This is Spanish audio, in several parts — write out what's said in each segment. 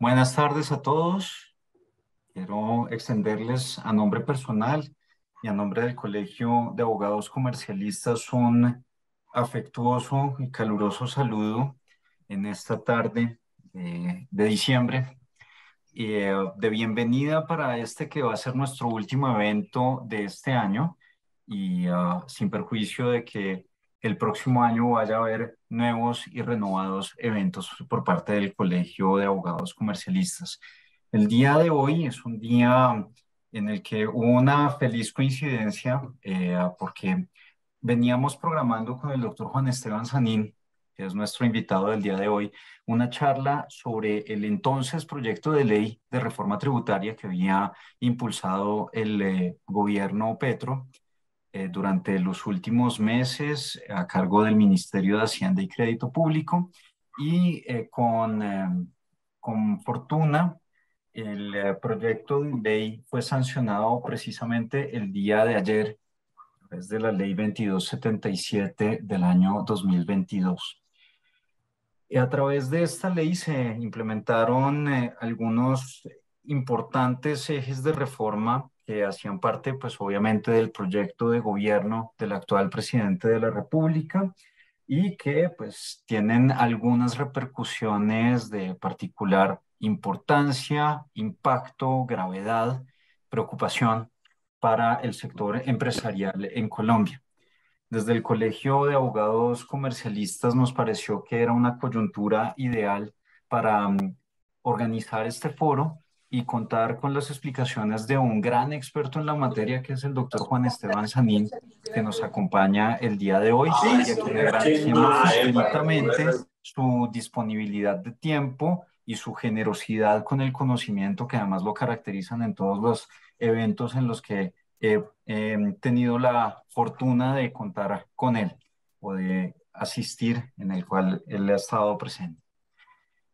Buenas tardes a todos. Quiero extenderles a nombre personal y a nombre del Colegio de Abogados Comercialistas un afectuoso y caluroso saludo en esta tarde de diciembre y de bienvenida para este que va a ser nuestro último evento de este año y sin perjuicio de que el próximo año vaya a haber nuevos y renovados eventos por parte del Colegio de Abogados Comercialistas. El día de hoy es un día en el que hubo una feliz coincidencia porque veníamos programando con el doctor Juan Esteban Sanín, que es nuestro invitado del día de hoy, una charla sobre el entonces proyecto de ley de reforma tributaria que había impulsado el gobierno Petro durante los últimos meses a cargo del Ministerio de Hacienda y Crédito Público y con fortuna el proyecto de ley fue sancionado precisamente el día de ayer es de la ley 2277 del año 2022. Y a través de esta ley se implementaron algunos importantes ejes de reforma que hacían parte, pues obviamente, del proyecto de gobierno del actual presidente de la República y que pues tienen algunas repercusiones de particular importancia, impacto, gravedad, preocupación para el sector empresarial en Colombia. Desde el Colegio de Abogados Comercialistas nos pareció que era una coyuntura ideal para organizar este foro y contar con las explicaciones de un gran experto en la materia, que es el doctor Juan Esteban Sanín, que nos acompaña el día de hoy y a quien agradecemos infinitamente su disponibilidad de tiempo y su generosidad con el conocimiento que además lo caracterizan en todos los eventos en los que he tenido la fortuna de contar con él o de asistir en el cual él ha estado presente.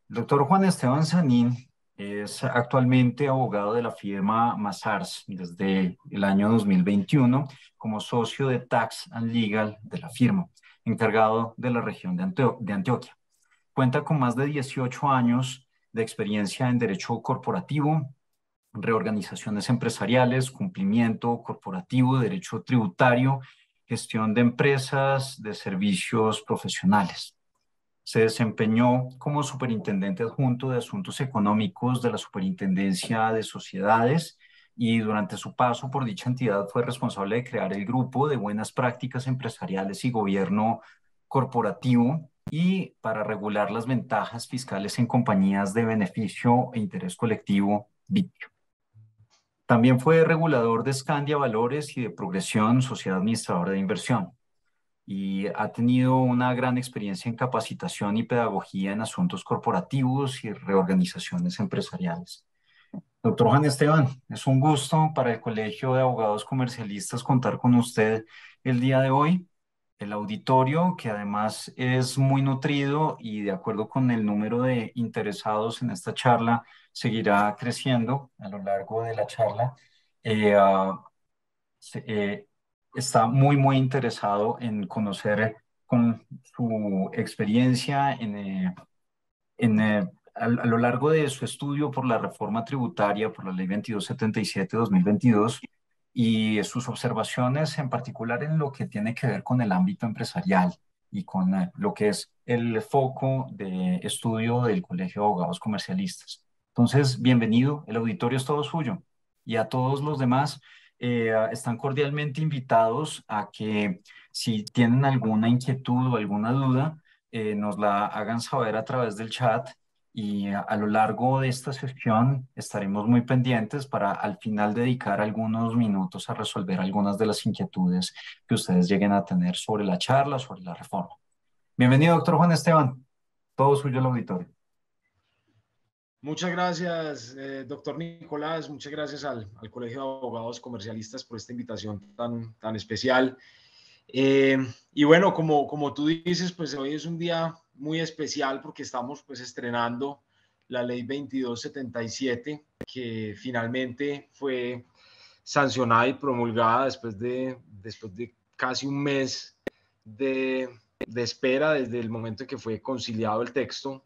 El doctor Juan Esteban Sanín es actualmente abogado de la firma Mazars desde el año 2021 como socio de Tax and Legal de la firma, encargado de la región de Antioquia. Cuenta con más de 18 años de experiencia en derecho corporativo, reorganizaciones empresariales, cumplimiento corporativo, derecho tributario, gestión de empresas, de servicios profesionales. Se desempeñó como superintendente adjunto de asuntos económicos de la Superintendencia de Sociedades y durante su paso por dicha entidad fue responsable de crear el grupo de buenas prácticas empresariales y gobierno corporativo y para regular las ventajas fiscales en compañías de beneficio e interés colectivo, BIC. También fue regulador de Scandia Valores y de Progresión, Sociedad Administradora de Inversión, y ha tenido una gran experiencia en capacitación y pedagogía en asuntos corporativos y reorganizaciones empresariales. Doctor Juan Esteban, es un gusto para el Colegio de Abogados Comercialistas contar con usted el día de hoy. El auditorio, que además es muy nutrido y de acuerdo con el número de interesados en esta charla, seguirá creciendo a lo largo de la charla. Eh, ah, se- eh, Está muy interesado en conocer con su experiencia a lo largo de su estudio por la reforma tributaria, por la ley 2277-2022 y sus observaciones en particular en lo que tiene que ver con el ámbito empresarial y con lo que es el foco de estudio del Colegio de Abogados Comercialistas. Entonces, bienvenido, el auditorio es todo suyo y a todos los demás están cordialmente invitados a que si tienen alguna inquietud o alguna duda, nos la hagan saber a través del chat y a lo largo de esta sesión estaremos muy pendientes para al final dedicar algunos minutos a resolver algunas de las inquietudes que ustedes lleguen a tener sobre la charla, sobre la reforma. Bienvenido, doctor Juan Esteban. Todo suyo el auditorio. Muchas gracias, doctor Nicolás. Muchas gracias al Colegio de Abogados Comercialistas por esta invitación tan especial. Y bueno, como tú dices, pues hoy es un día muy especial porque estamos pues estrenando la ley 2277 que finalmente fue sancionada y promulgada después de casi un mes de espera desde el momento en que fue conciliado el texto.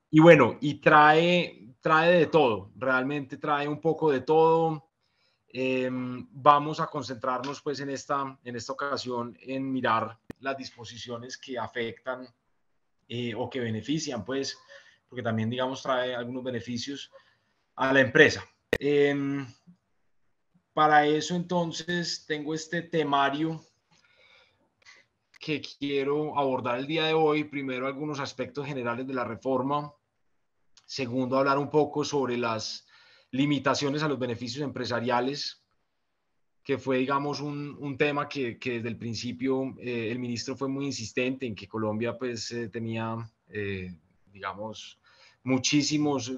y bueno, y trae de todo, realmente trae un poco de todo. Vamos a concentrarnos pues en esta ocasión en mirar las disposiciones que afectan o que benefician pues, porque también digamos trae algunos beneficios a la empresa. Para eso entonces tengo este temario que quiero abordar el día de hoy. Primero, algunos aspectos generales de la reforma. Segundo, hablar un poco sobre las limitaciones a los beneficios empresariales, que fue, digamos, un tema que desde el principio el ministro fue muy insistente en que Colombia pues tenía, digamos, muchísimos,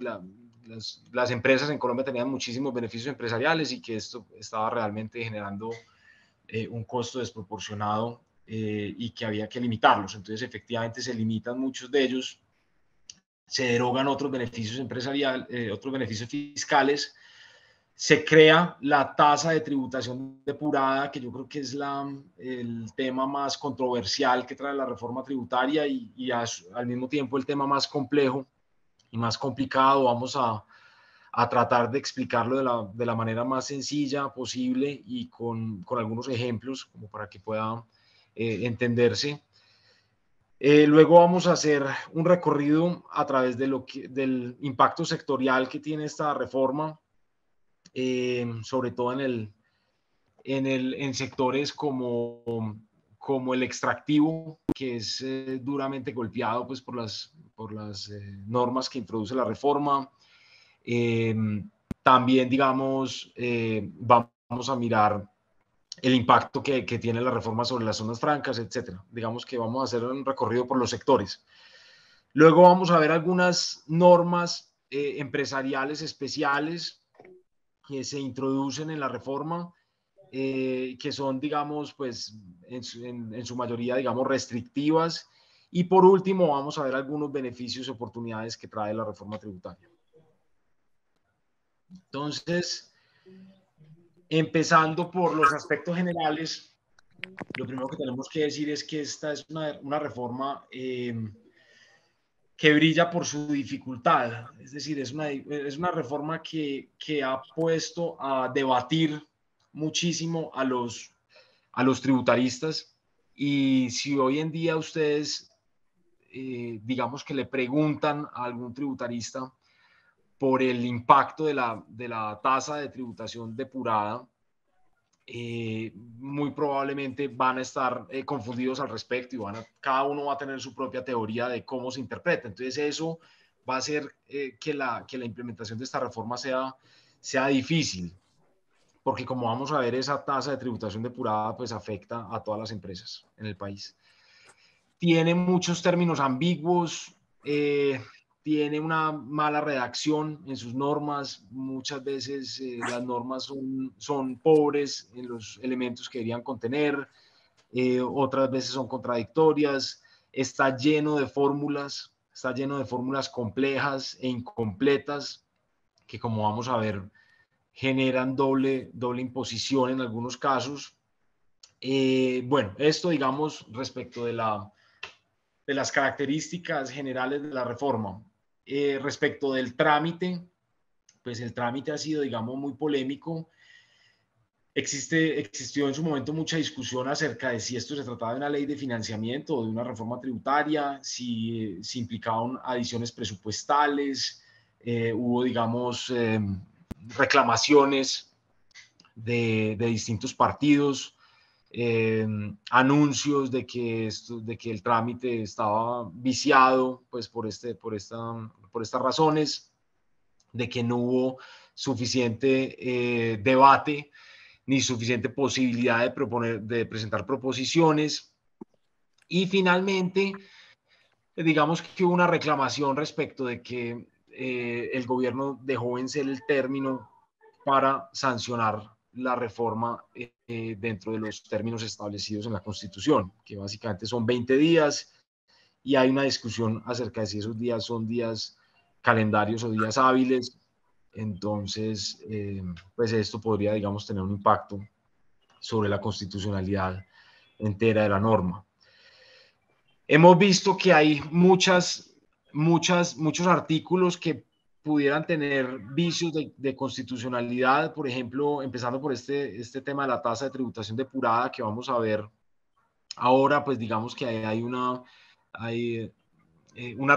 las empresas en Colombia tenían muchísimos beneficios empresariales y que esto estaba realmente generando un costo desproporcionado y que había que limitarlos. Entonces, efectivamente, se limitan muchos de ellos, se derogan otros beneficios empresariales, otros beneficios fiscales, se crea la tasa de tributación depurada, que yo creo que es el tema más controversial que trae la reforma tributaria y al mismo tiempo el tema más complejo y más complicado. Vamos a tratar de explicarlo de la manera más sencilla posible y con algunos ejemplos como para que pueda entenderse. Luego vamos a hacer un recorrido a través del impacto sectorial que tiene esta reforma, sobre todo en sectores como el extractivo, que es duramente golpeado pues, por las normas que introduce la reforma. También, digamos, vamos a mirar el impacto que tiene la reforma sobre las zonas francas, etcétera. Digamos que vamos a hacer un recorrido por los sectores. Luego vamos a ver algunas normas empresariales especiales que se introducen en la reforma, que son, digamos, pues en su mayoría, digamos, restrictivas. Y por último, vamos a ver algunos beneficios y oportunidades que trae la reforma tributaria. Entonces, empezando por los aspectos generales, lo primero que tenemos que decir es que esta es una reforma que brilla por su dificultad. Es decir, es una reforma que ha puesto a debatir muchísimo a los tributaristas. Y si hoy en día ustedes, digamos que le preguntan a algún tributarista por el impacto de la tasa de tributación depurada, muy probablemente van a estar confundidos al respecto y cada uno va a tener su propia teoría de cómo se interpreta. Entonces eso va a hacer que la implementación de esta reforma sea difícil, porque como vamos a ver, esa tasa de tributación depurada pues afecta a todas las empresas en el país. Tiene muchos términos ambiguos, tiene una mala redacción en sus normas. Muchas veces las normas son pobres en los elementos que deberían contener, otras veces son contradictorias, está lleno de fórmulas complejas e incompletas que, como vamos a ver, generan doble imposición en algunos casos. Bueno, esto digamos respecto de las características generales de la reforma. Respecto del trámite, pues el trámite ha sido, digamos, muy polémico. Existió en su momento mucha discusión acerca de si esto se trataba de una ley de financiamiento o de una reforma tributaria, si implicaban adiciones presupuestales, hubo, digamos, reclamaciones de distintos partidos, anuncios de que el trámite estaba viciado pues por estas razones, de que no hubo suficiente debate ni suficiente posibilidad de presentar proposiciones. Y finalmente, digamos que hubo una reclamación respecto de que el gobierno dejó vencer el término para sancionar la reforma dentro de los términos establecidos en la Constitución, que básicamente son 20 días, y hay una discusión acerca de si esos días son días calendarios o días hábiles. Entonces, pues esto podría, digamos, tener un impacto sobre la constitucionalidad entera de la norma. Hemos visto que hay muchas muchos artículos que pudieran tener vicios de constitucionalidad, por ejemplo, empezando por este tema de la tasa de tributación depurada que vamos a ver ahora, pues digamos que hay unas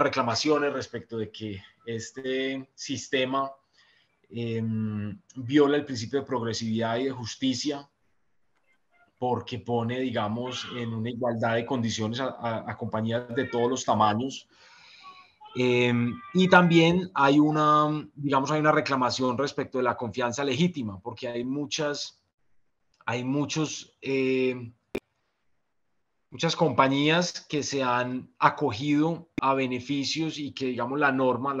reclamaciones respecto de que este sistema viola el principio de progresividad y de justicia porque pone, digamos, en una igualdad de condiciones a compañías de todos los tamaños. Y también hay digamos, hay una reclamación respecto de la confianza legítima, porque hay muchas compañías que se han acogido a beneficios y que, digamos, la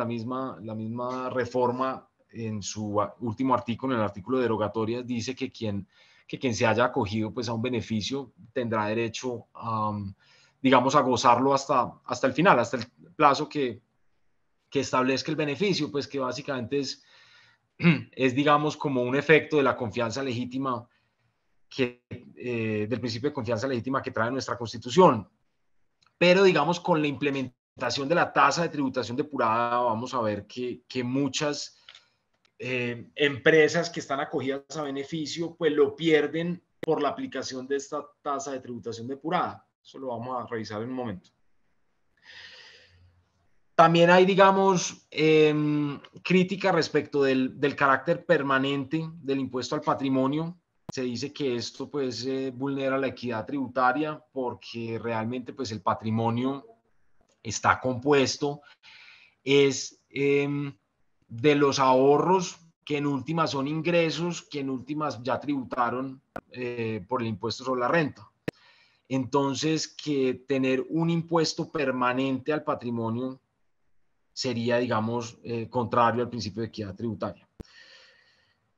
misma reforma en su último artículo, en el artículo derogatorio, dice que quien se haya acogido pues a un beneficio tendrá derecho digamos, a gozarlo hasta el final, hasta el plazo que establezca el beneficio, pues que básicamente es, digamos, como un efecto de la confianza legítima del principio de confianza legítima que trae nuestra Constitución. Pero, digamos, con la implementación de la tasa de tributación depurada, vamos a ver que muchas empresas que están acogidas a beneficio, pues lo pierden por la aplicación de esta tasa de tributación depurada. Eso lo vamos a revisar en un momento. También hay, digamos, crítica respecto del carácter permanente del impuesto al patrimonio. Se dice que esto pues vulnera la equidad tributaria porque realmente pues el patrimonio está compuesto de los ahorros que en últimas son ingresos que en últimas ya tributaron por el impuesto sobre la renta. Entonces, que tener un impuesto permanente al patrimonio sería, digamos, contrario al principio de equidad tributaria.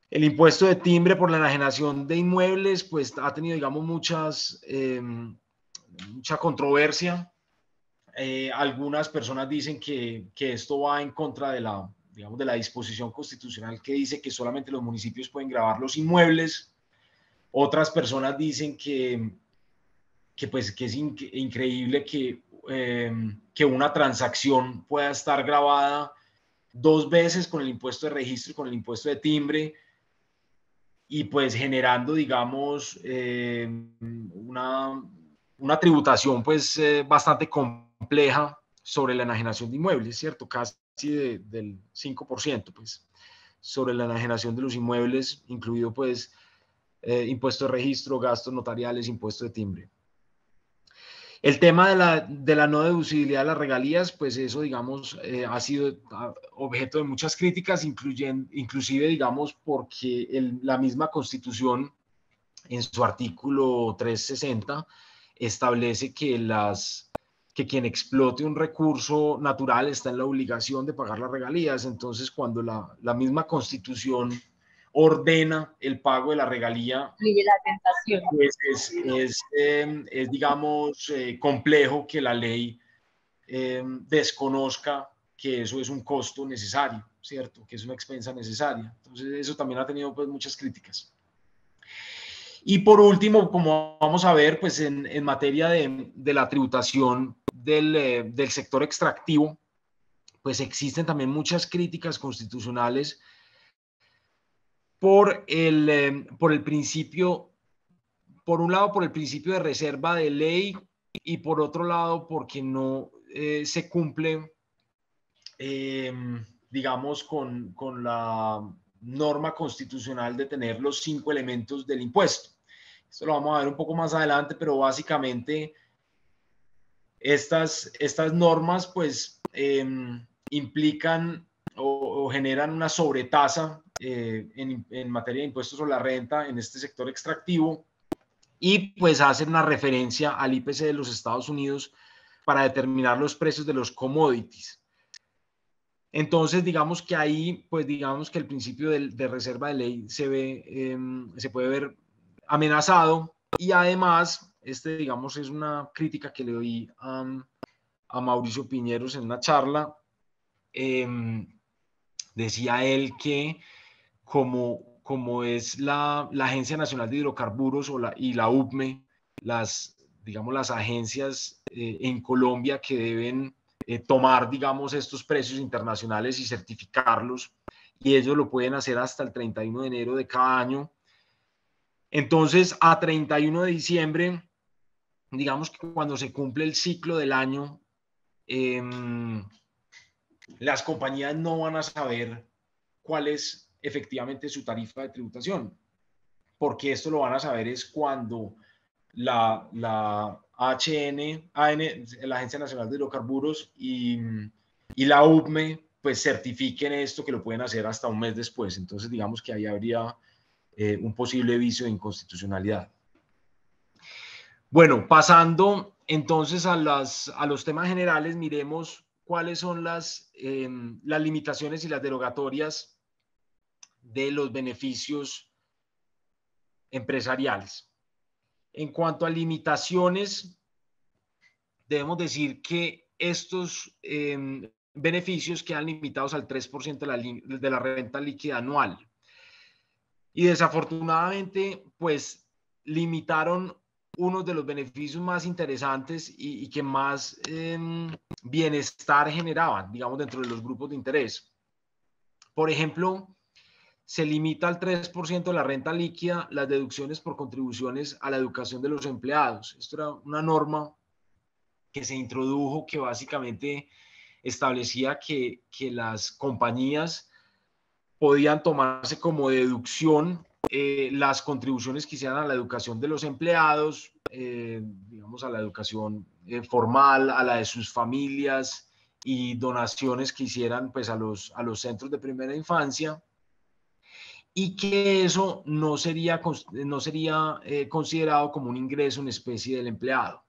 El impuesto de timbre por la enajenación de inmuebles, pues ha tenido, digamos, mucha controversia. Algunas personas dicen que esto va en contra digamos, de la disposición constitucional que dice que solamente los municipios pueden gravar los inmuebles. Otras personas dicen pues, que es increíble que una transacción pueda estar grabada 2 veces con el impuesto de registro y con el impuesto de timbre, y pues generando, digamos, una tributación pues bastante compleja sobre la enajenación de inmuebles, ¿cierto? Casi del 5%, pues, sobre la enajenación de los inmuebles, incluido pues impuesto de registro, gastos notariales, impuesto de timbre. El tema de la no deducibilidad de las regalías, pues eso, digamos, ha sido objeto de muchas críticas, inclusive, digamos, porque la misma Constitución, en su artículo 360, establece que quien explote un recurso natural está en la obligación de pagar las regalías. Entonces, cuando la misma Constitución ordena el pago de la regalía, pues es digamos, complejo que la ley desconozca que eso es un costo necesario, ¿cierto? Que es una expensa necesaria. Entonces, eso también ha tenido pues muchas críticas. Y por último, como vamos a ver, pues en materia de la tributación del sector extractivo, pues existen también muchas críticas constitucionales por el principio, por un lado, por el principio de reserva de ley, y por otro lado, porque no se cumple, digamos, con la norma constitucional de tener los 5 elementos del impuesto. Esto lo vamos a ver un poco más adelante, pero básicamente estas normas pues implican o generan una sobretasa en materia de impuestos sobre la renta en este sector extractivo, y pues hacen una referencia al IPC de los Estados Unidos para determinar los precios de los commodities. Entonces, digamos que ahí, pues digamos que el principio de reserva de ley se puede ver amenazado, y además, digamos, es una crítica que le oí a Mauricio Piñeros en una charla. Decía él que como es la Agencia Nacional de Hidrocarburos y la UPME, digamos, las agencias en Colombia que deben tomar, digamos, estos precios internacionales y certificarlos, y ellos lo pueden hacer hasta el 31 de enero de cada año. Entonces, a 31 de diciembre, digamos que cuando se cumple el ciclo del año, las compañías no van a saber cuál es efectivamente su tarifa de tributación, porque esto lo van a saber es cuando la HN, la Agencia Nacional de Hidrocarburos, y la UPME, pues certifiquen esto, que lo pueden hacer hasta un mes después. Entonces, digamos que ahí habría un posible vicio de inconstitucionalidad. Bueno, pasando entonces a los temas generales, miremos cuáles son las limitaciones y las derogatorias de los beneficios empresariales. En cuanto a limitaciones, debemos decir que estos beneficios quedan limitados al 3% de la renta líquida anual. Y desafortunadamente, pues limitaron uno de los beneficios más interesantes y que más bienestar generaban, digamos, dentro de los grupos de interés. Por ejemplo, se limita al 3% de la renta líquida las deducciones por contribuciones a la educación de los empleados. Esto era una norma que se introdujo que básicamente establecía que las compañías podían tomarse como deducción las contribuciones que hicieran a la educación de los empleados, digamos a la educación formal, a la de sus familias, y donaciones que hicieran pues a los centros de primera infancia, y que eso no sería considerado como un ingreso en especie del empleado.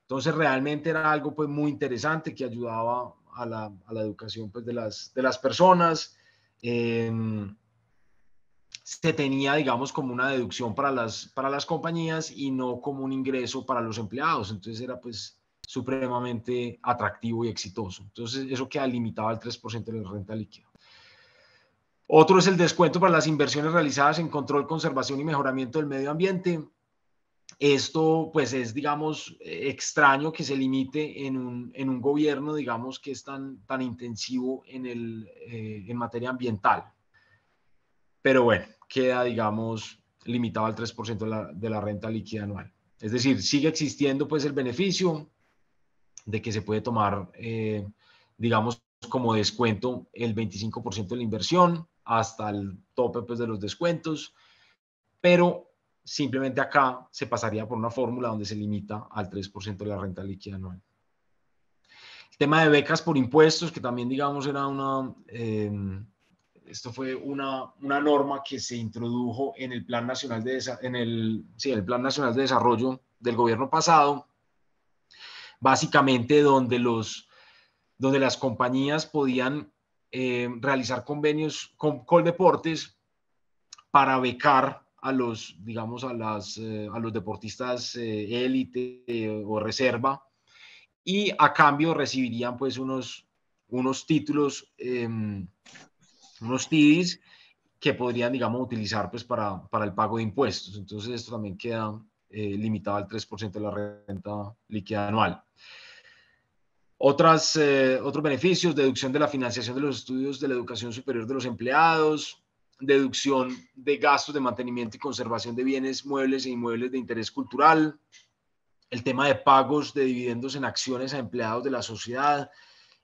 Entonces realmente era algo pues muy interesante que ayudaba a la educación pues de las personas. Se tenía, digamos, como una deducción para las compañías y no como un ingreso para los empleados. Entonces era pues supremamente atractivo y exitoso. Entonces eso queda limitado al 3% de la renta líquida. Otro es el descuento para las inversiones realizadas en control, conservación y mejoramiento del medio ambiente. Esto pues es, digamos, extraño que se limite en un gobierno, digamos, que es tan intensivo en materia ambiental. Pero bueno, queda, digamos, limitado al 3% de la renta líquida anual. Es decir, sigue existiendo pues el beneficio de que se puede tomar, digamos, como descuento el 25% de la inversión hasta el tope pues, de los descuentos, pero simplemente acá se pasaría por una fórmula donde se limita al 3% de la renta líquida anual. El tema de becas por impuestos, que también, digamos, era esto fue una norma que se introdujo en el Plan Nacional el Plan Nacional de Desarrollo del gobierno pasado, básicamente donde las compañías podían realizar convenios con Coldeportes para becar a los, digamos, a los deportistas élite o reserva, y a cambio recibirían pues unos títulos, unos TIDIs que podrían, digamos, utilizar pues para el pago de impuestos. Entonces esto también queda limitado al 3% de la renta líquida anual. Otros beneficios: deducción de la financiación de los estudios de la educación superior de los empleados, deducción de gastos de mantenimiento y conservación de bienes muebles e inmuebles de interés cultural, el tema de pagos de dividendos en acciones a empleados de la sociedad.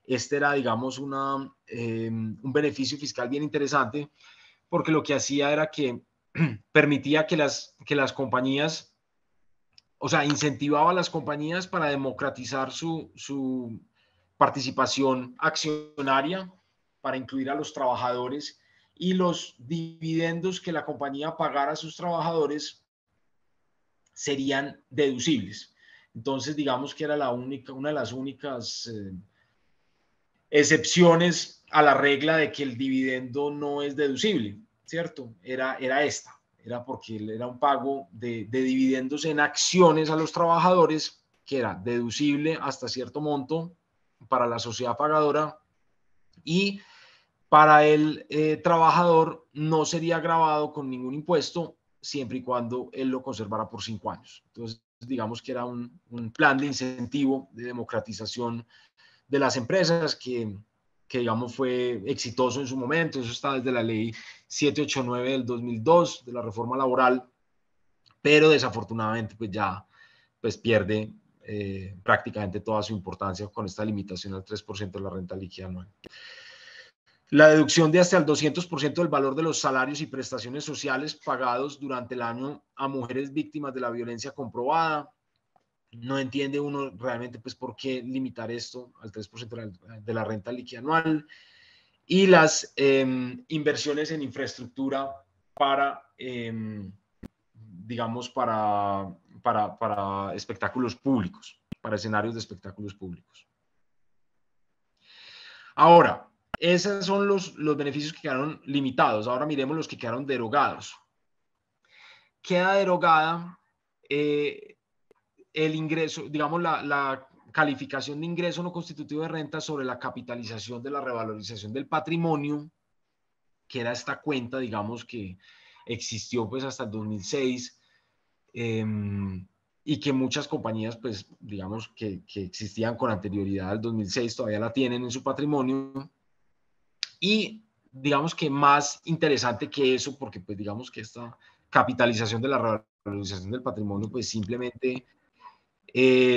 Este era, digamos, un beneficio fiscal bien interesante, porque lo que hacía era que permitía que las compañías, o sea, incentivaba a las compañías para democratizar su participación accionaria, para incluir a los trabajadores, y los dividendos que la compañía pagara a sus trabajadores serían deducibles. Entonces, digamos que era una de las únicas excepciones a la regla de que el dividendo no es deducible, ¿cierto? Era esta. Era porque era un pago de dividendos en acciones a los trabajadores, que era deducible hasta cierto monto para la sociedad pagadora, y para el trabajador no sería grabado con ningún impuesto siempre y cuando él lo conservara por 5 años. Entonces, digamos que era un plan de incentivo, de democratización de las empresas que digamos fue exitoso en su momento. Eso está desde la ley 789 del 2002 de la reforma laboral, pero desafortunadamente pues ya pues pierde prácticamente toda su importancia con esta limitación al 3% de la renta líquida anual. La deducción de hasta el 200% del valor de los salarios y prestaciones sociales pagados durante el año a mujeres víctimas de la violencia comprobada. No entiende uno realmente pues por qué limitar esto al 3% de la renta líquida anual. Y las inversiones en infraestructura para, digamos, para espectáculos públicos, para escenarios de espectáculos públicos. Ahora, esos son los beneficios que quedaron limitados. Ahora miremos los que quedaron derogados. Queda derogada el ingreso, digamos, la calificación de ingreso no constitutivo de renta sobre la capitalización de la revalorización del patrimonio, que era esta cuenta, digamos, que existió pues hasta el 2006 y que muchas compañías, pues, digamos, que existían con anterioridad al 2006 todavía la tienen en su patrimonio. Y digamos que más interesante que eso, porque pues digamos que esta capitalización de la revalorización del patrimonio pues simplemente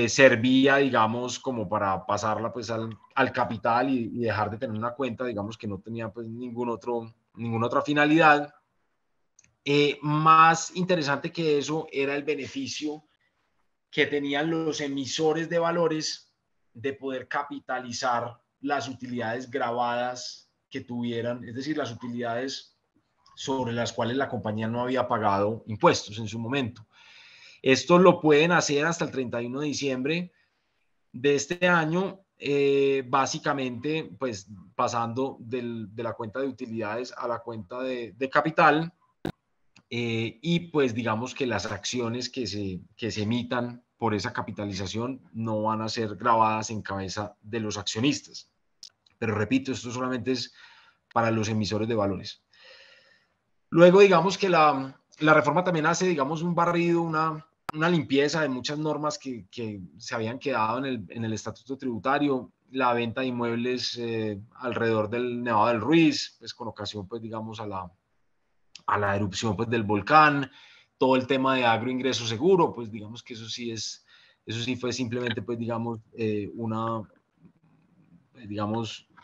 servía, digamos, como para pasarla pues al capital y dejar de tener una cuenta, digamos que no tenía pues ninguna otra finalidad. Más interesante que eso era el beneficio que tenían los emisores de valores de poder capitalizar las utilidades grabadas que tuvieran, es decir, las utilidades sobre las cuales la compañía no había pagado impuestos en su momento. Esto lo pueden hacer hasta el 31 de diciembre de este año, básicamente, pues pasando de la cuenta de utilidades a la cuenta de capital, y pues digamos que las acciones que se emitan por esa capitalización no van a ser grabadas en cabeza de los accionistas. Pero repito, esto solamente es para los emisores de valores. Luego, digamos que la reforma también hace, digamos, un barrido, una limpieza de muchas normas que se habían quedado en el estatuto tributario, la venta de inmuebles alrededor del Nevado del Ruiz, pues con ocasión, pues digamos, a la erupción pues, del volcán, todo el tema de agroingreso seguro, pues digamos que eso sí fue simplemente, pues digamos,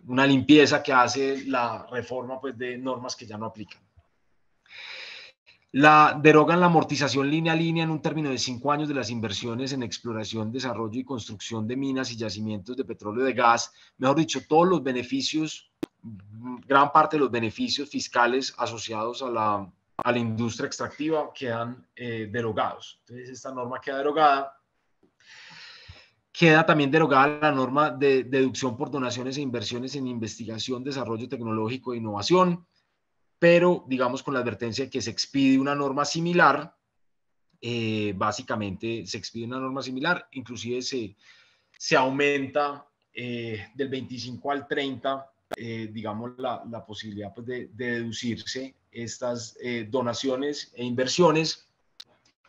una limpieza que hace la reforma pues, de normas que ya no aplican. Derogan la amortización línea a línea en un término de 5 años de las inversiones en exploración, desarrollo y construcción de minas y yacimientos de petróleo y de gas. Mejor dicho, todos los beneficios, gran parte de los beneficios fiscales asociados a la industria extractiva quedan derogados. Entonces, esta norma queda derogada. Queda también derogada la norma de deducción por donaciones e inversiones en investigación, desarrollo tecnológico e innovación, pero digamos con la advertencia de que se expide una norma similar, básicamente se expide una norma similar, inclusive se aumenta del 25 al 30, digamos, la posibilidad pues, de deducirse estas donaciones e inversiones,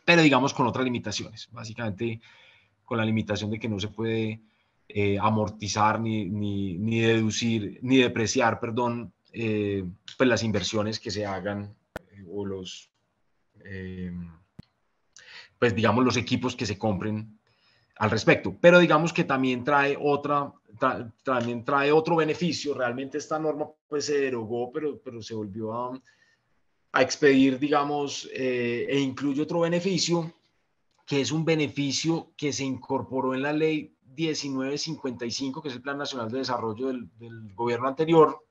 pero digamos con otras limitaciones, básicamente con la limitación de que no se puede amortizar ni deducir, ni depreciar, perdón, pues las inversiones que se hagan o pues digamos los equipos que se compren al respecto. Pero digamos que también trae otro beneficio. Realmente esta norma pues se derogó, pero se volvió a expedir, digamos, e incluye otro beneficio, que es un beneficio que se incorporó en la ley 1955, que es el Plan Nacional de Desarrollo del gobierno anterior,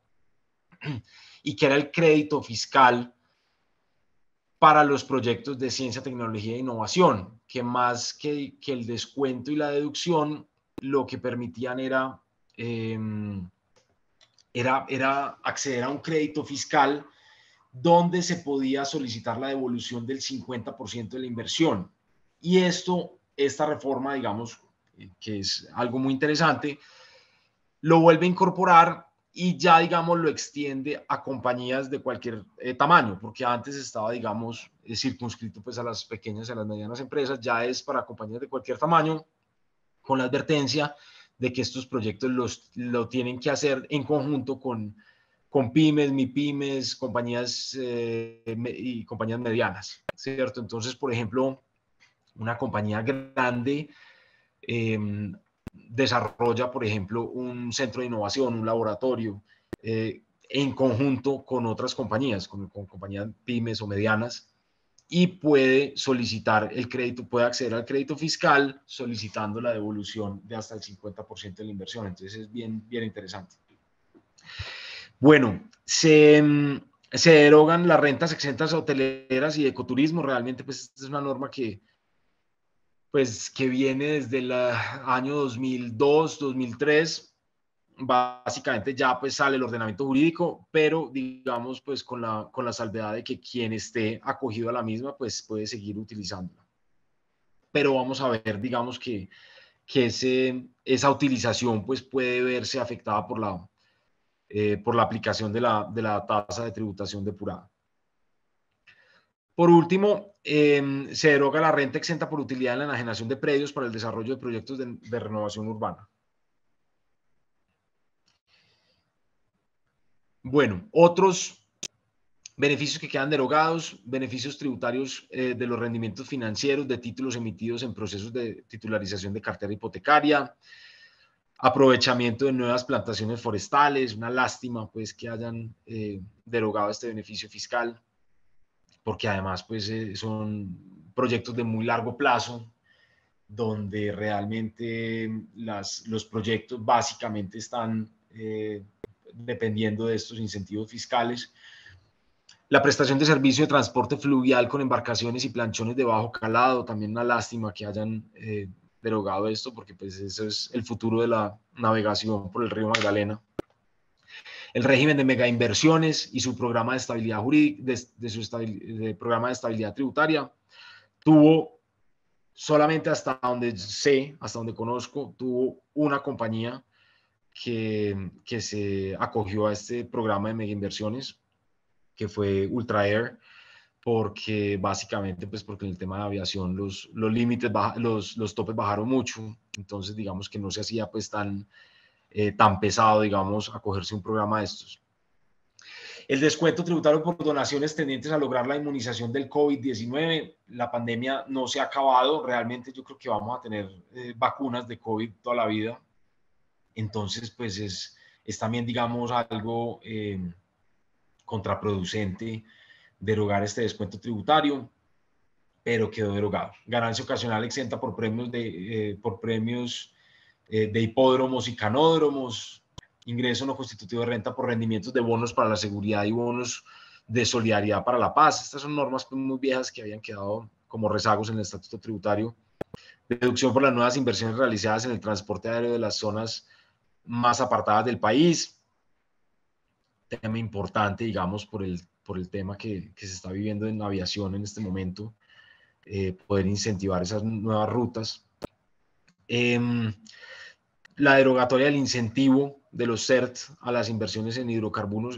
y que era el crédito fiscal para los proyectos de ciencia, tecnología e innovación, que más que el descuento y la deducción, lo que permitían era acceder a un crédito fiscal donde se podía solicitar la devolución del 50% de la inversión. Y esta reforma, digamos, que es algo muy interesante, lo vuelve a incorporar y ya, digamos, lo extiende a compañías de cualquier tamaño, porque antes estaba, digamos, circunscrito pues a las pequeñas y a las medianas empresas, ya es para compañías de cualquier tamaño, con la advertencia de que estos proyectos lo tienen que hacer en conjunto con pymes, MIPYMES, compañías y compañías medianas, ¿cierto? Entonces, por ejemplo, una compañía grande desarrolla, por ejemplo, un centro de innovación, un laboratorio, en conjunto con otras compañías, con compañías pymes o medianas, y puede solicitar el crédito, puede acceder al crédito fiscal solicitando la devolución de hasta el 50% de la inversión. Entonces es bien, bien interesante. Bueno, se derogan las rentas exentas hoteleras y de ecoturismo. Realmente, pues, esta es una norma que viene desde el año 2002, 2003. Básicamente ya pues sale el ordenamiento jurídico, pero digamos pues con la salvedad de que quien esté acogido a la misma pues puede seguir utilizándola. Pero vamos a ver, digamos que esa utilización pues puede verse afectada por la aplicación de la tasa de tributación depurada. Por último, se deroga la renta exenta por utilidad en la enajenación de predios para el desarrollo de proyectos de renovación urbana. Bueno, otros beneficios que quedan derogados, beneficios tributarios de los rendimientos financieros de títulos emitidos en procesos de titularización de cartera hipotecaria, aprovechamiento de nuevas plantaciones forestales, una lástima pues que hayan derogado este beneficio fiscal, porque además pues son proyectos de muy largo plazo, donde realmente los proyectos básicamente están dependiendo de estos incentivos fiscales. La prestación de servicio de transporte fluvial con embarcaciones y planchones de bajo calado, también una lástima que hayan derogado esto, porque pues eso es el futuro de la navegación por el río Magdalena. El régimen de megainversiones y su programa de estabilidad jurídica, de programa de estabilidad tributaria, tuvo solamente hasta donde sé, hasta donde conozco, tuvo una compañía que se acogió a este programa de megainversiones, que fue Ultra Air, porque básicamente, pues porque en el tema de aviación los límites, los topes bajaron mucho, entonces digamos que no se hacía pues tan pesado, digamos, acogerse a un programa de estos. El descuento tributario por donaciones tendientes a lograr la inmunización del COVID-19. La pandemia no se ha acabado. Realmente yo creo que vamos a tener vacunas de COVID toda la vida. Entonces, pues es también, digamos, algo contraproducente derogar este descuento tributario, pero quedó derogado. Ganancia ocasional exenta por premios de hipódromos y canódromos, ingreso no constitutivo de renta por rendimientos de bonos para la seguridad y bonos de solidaridad para la paz. Estas son normas muy viejas que habían quedado como rezagos en el estatuto tributario. Deducción por las nuevas inversiones realizadas en el transporte aéreo de las zonas más apartadas del país. Tema importante, digamos, por el tema que se está viviendo en aviación en este momento, poder incentivar esas nuevas rutas. La derogatoria del incentivo de los CERT a las inversiones en hidrocarburos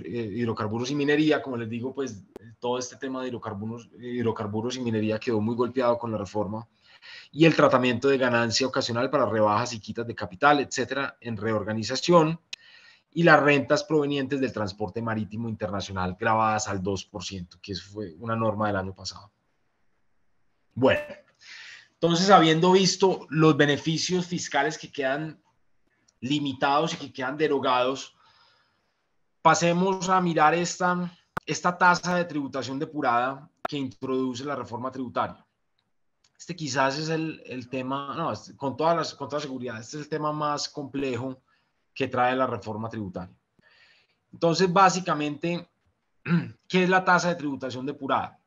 y minería. Como les digo, pues todo este tema de hidrocarburos y minería quedó muy golpeado con la reforma. Y el tratamiento de ganancia ocasional para rebajas y quitas de capital, etcétera, en reorganización. Y las rentas provenientes del transporte marítimo internacional grabadas al 2%, que eso fue una norma del año pasado. Bueno, entonces, habiendo visto los beneficios fiscales que quedan limitados y que quedan derogados, pasemos a mirar esta tasa de tributación depurada que introduce la reforma tributaria. Este quizás es el tema, no, con toda seguridad, este es el tema más complejo que trae la reforma tributaria. Entonces, básicamente, ¿qué es la tasa de tributación depurada?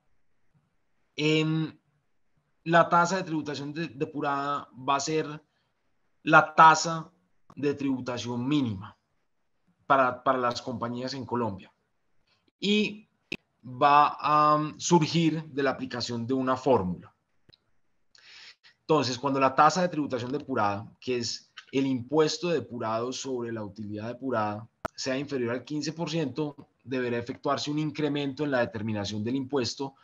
La tasa de tributación depurada va a ser la tasa de tributación mínima para las compañías en Colombia y va a surgir de la aplicación de una fórmula. Entonces, cuando la tasa de tributación depurada, que es el impuesto depurado sobre la utilidad depurada, sea inferior al 15%, deberá efectuarse un incremento en la determinación del impuesto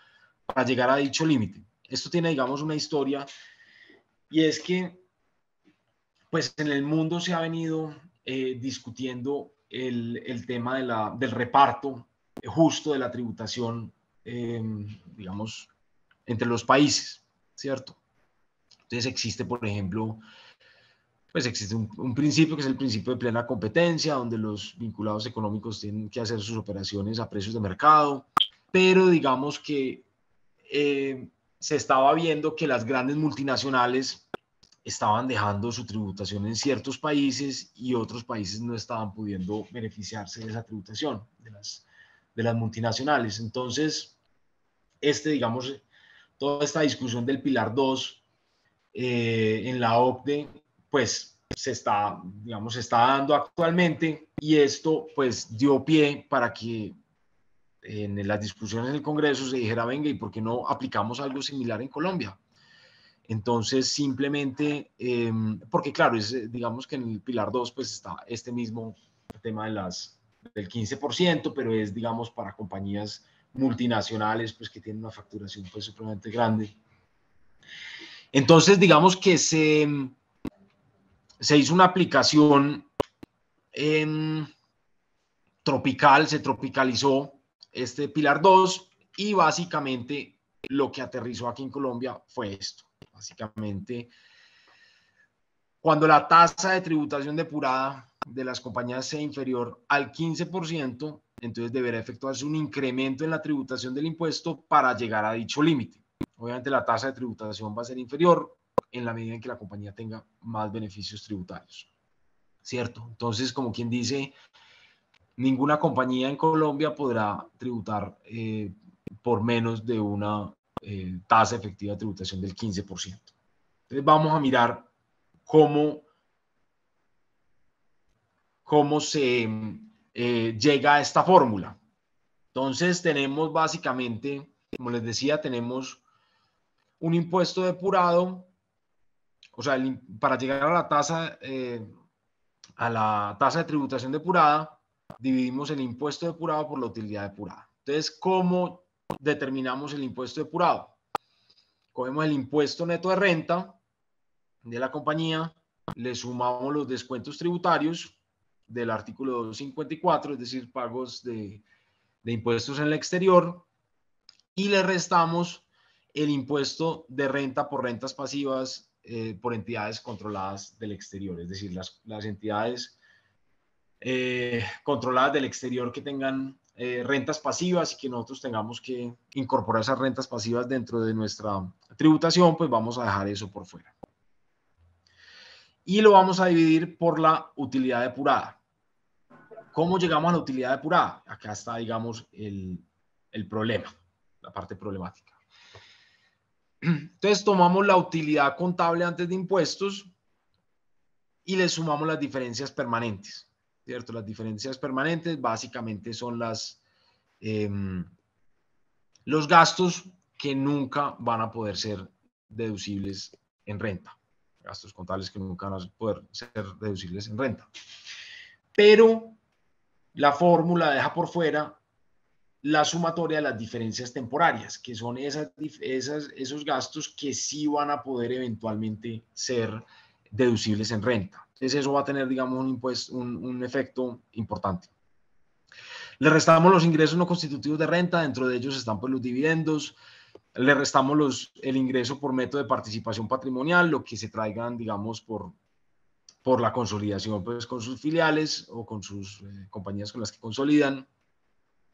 para llegar a dicho límite. Esto tiene, digamos, una historia, y es que pues en el mundo se ha venido discutiendo el tema del reparto justo de la tributación, digamos, entre los países, ¿cierto? Entonces existe, por ejemplo, pues existe un principio que es el principio de plena competencia, donde los vinculados económicos tienen que hacer sus operaciones a precios de mercado, pero digamos que se estaba viendo que las grandes multinacionales estaban dejando su tributación en ciertos países y otros países no estaban pudiendo beneficiarse de esa tributación de las multinacionales. Entonces, digamos, toda esta discusión del Pilar 2 en la OCDE, pues digamos, se está dando actualmente, y esto pues dio pie para que en las discusiones en el Congreso se dijera, venga, ¿y por qué no aplicamos algo similar en Colombia? Entonces, simplemente, porque claro, digamos que en el Pilar 2 pues está este mismo tema del 15%, pero es, digamos, para compañías multinacionales pues que tienen una facturación pues supremamente grande. Entonces, digamos que se hizo una aplicación tropical, se tropicalizó este Pilar 2 y básicamente lo que aterrizó aquí en Colombia fue esto. Básicamente, cuando la tasa de tributación depurada de las compañías sea inferior al 15%, entonces deberá efectuarse un incremento en la tributación del impuesto para llegar a dicho límite. Obviamente la tasa de tributación va a ser inferior en la medida en que la compañía tenga más beneficios tributarios, ¿cierto? Entonces, como quien dice, ninguna compañía en Colombia podrá tributar por menos de una tasa efectiva de tributación del 15%. Entonces vamos a mirar cómo se llega a esta fórmula. Entonces tenemos básicamente, como les decía, tenemos un impuesto depurado, o sea, para llegar a la tasa de tributación depurada, dividimos el impuesto depurado por la utilidad depurada. Entonces, ¿cómo determinamos el impuesto depurado? Cogemos el impuesto neto de renta de la compañía, le sumamos los descuentos tributarios del artículo 254, es decir, pagos de impuestos en el exterior, y le restamos el impuesto de renta por rentas pasivas por entidades controladas del exterior, es decir, las entidades controladas del exterior que tengan rentas pasivas y que nosotros tengamos que incorporar esas rentas pasivas dentro de nuestra tributación, pues vamos a dejar eso por fuera. Y lo vamos a dividir por la utilidad depurada. ¿Cómo llegamos a la utilidad depurada? Acá está, digamos, el problema, la parte problemática. Entonces tomamos la utilidad contable antes de impuestos y le sumamos las diferencias permanentes, ¿cierto? Las diferencias permanentes básicamente son los gastos que nunca van a poder ser deducibles en renta. Gastos contables que nunca van a poder ser deducibles en renta. Pero la fórmula deja por fuera la sumatoria de las diferencias temporarias, que son esos gastos que sí van a poder eventualmente ser deducibles en renta. Entonces eso va a tener, digamos, un efecto importante. Le restamos los ingresos no constitutivos de renta, dentro de ellos están pues los dividendos, le restamos el ingreso por método de participación patrimonial, lo que se traigan, digamos, por la consolidación pues con sus filiales o con sus compañías con las que consolidan,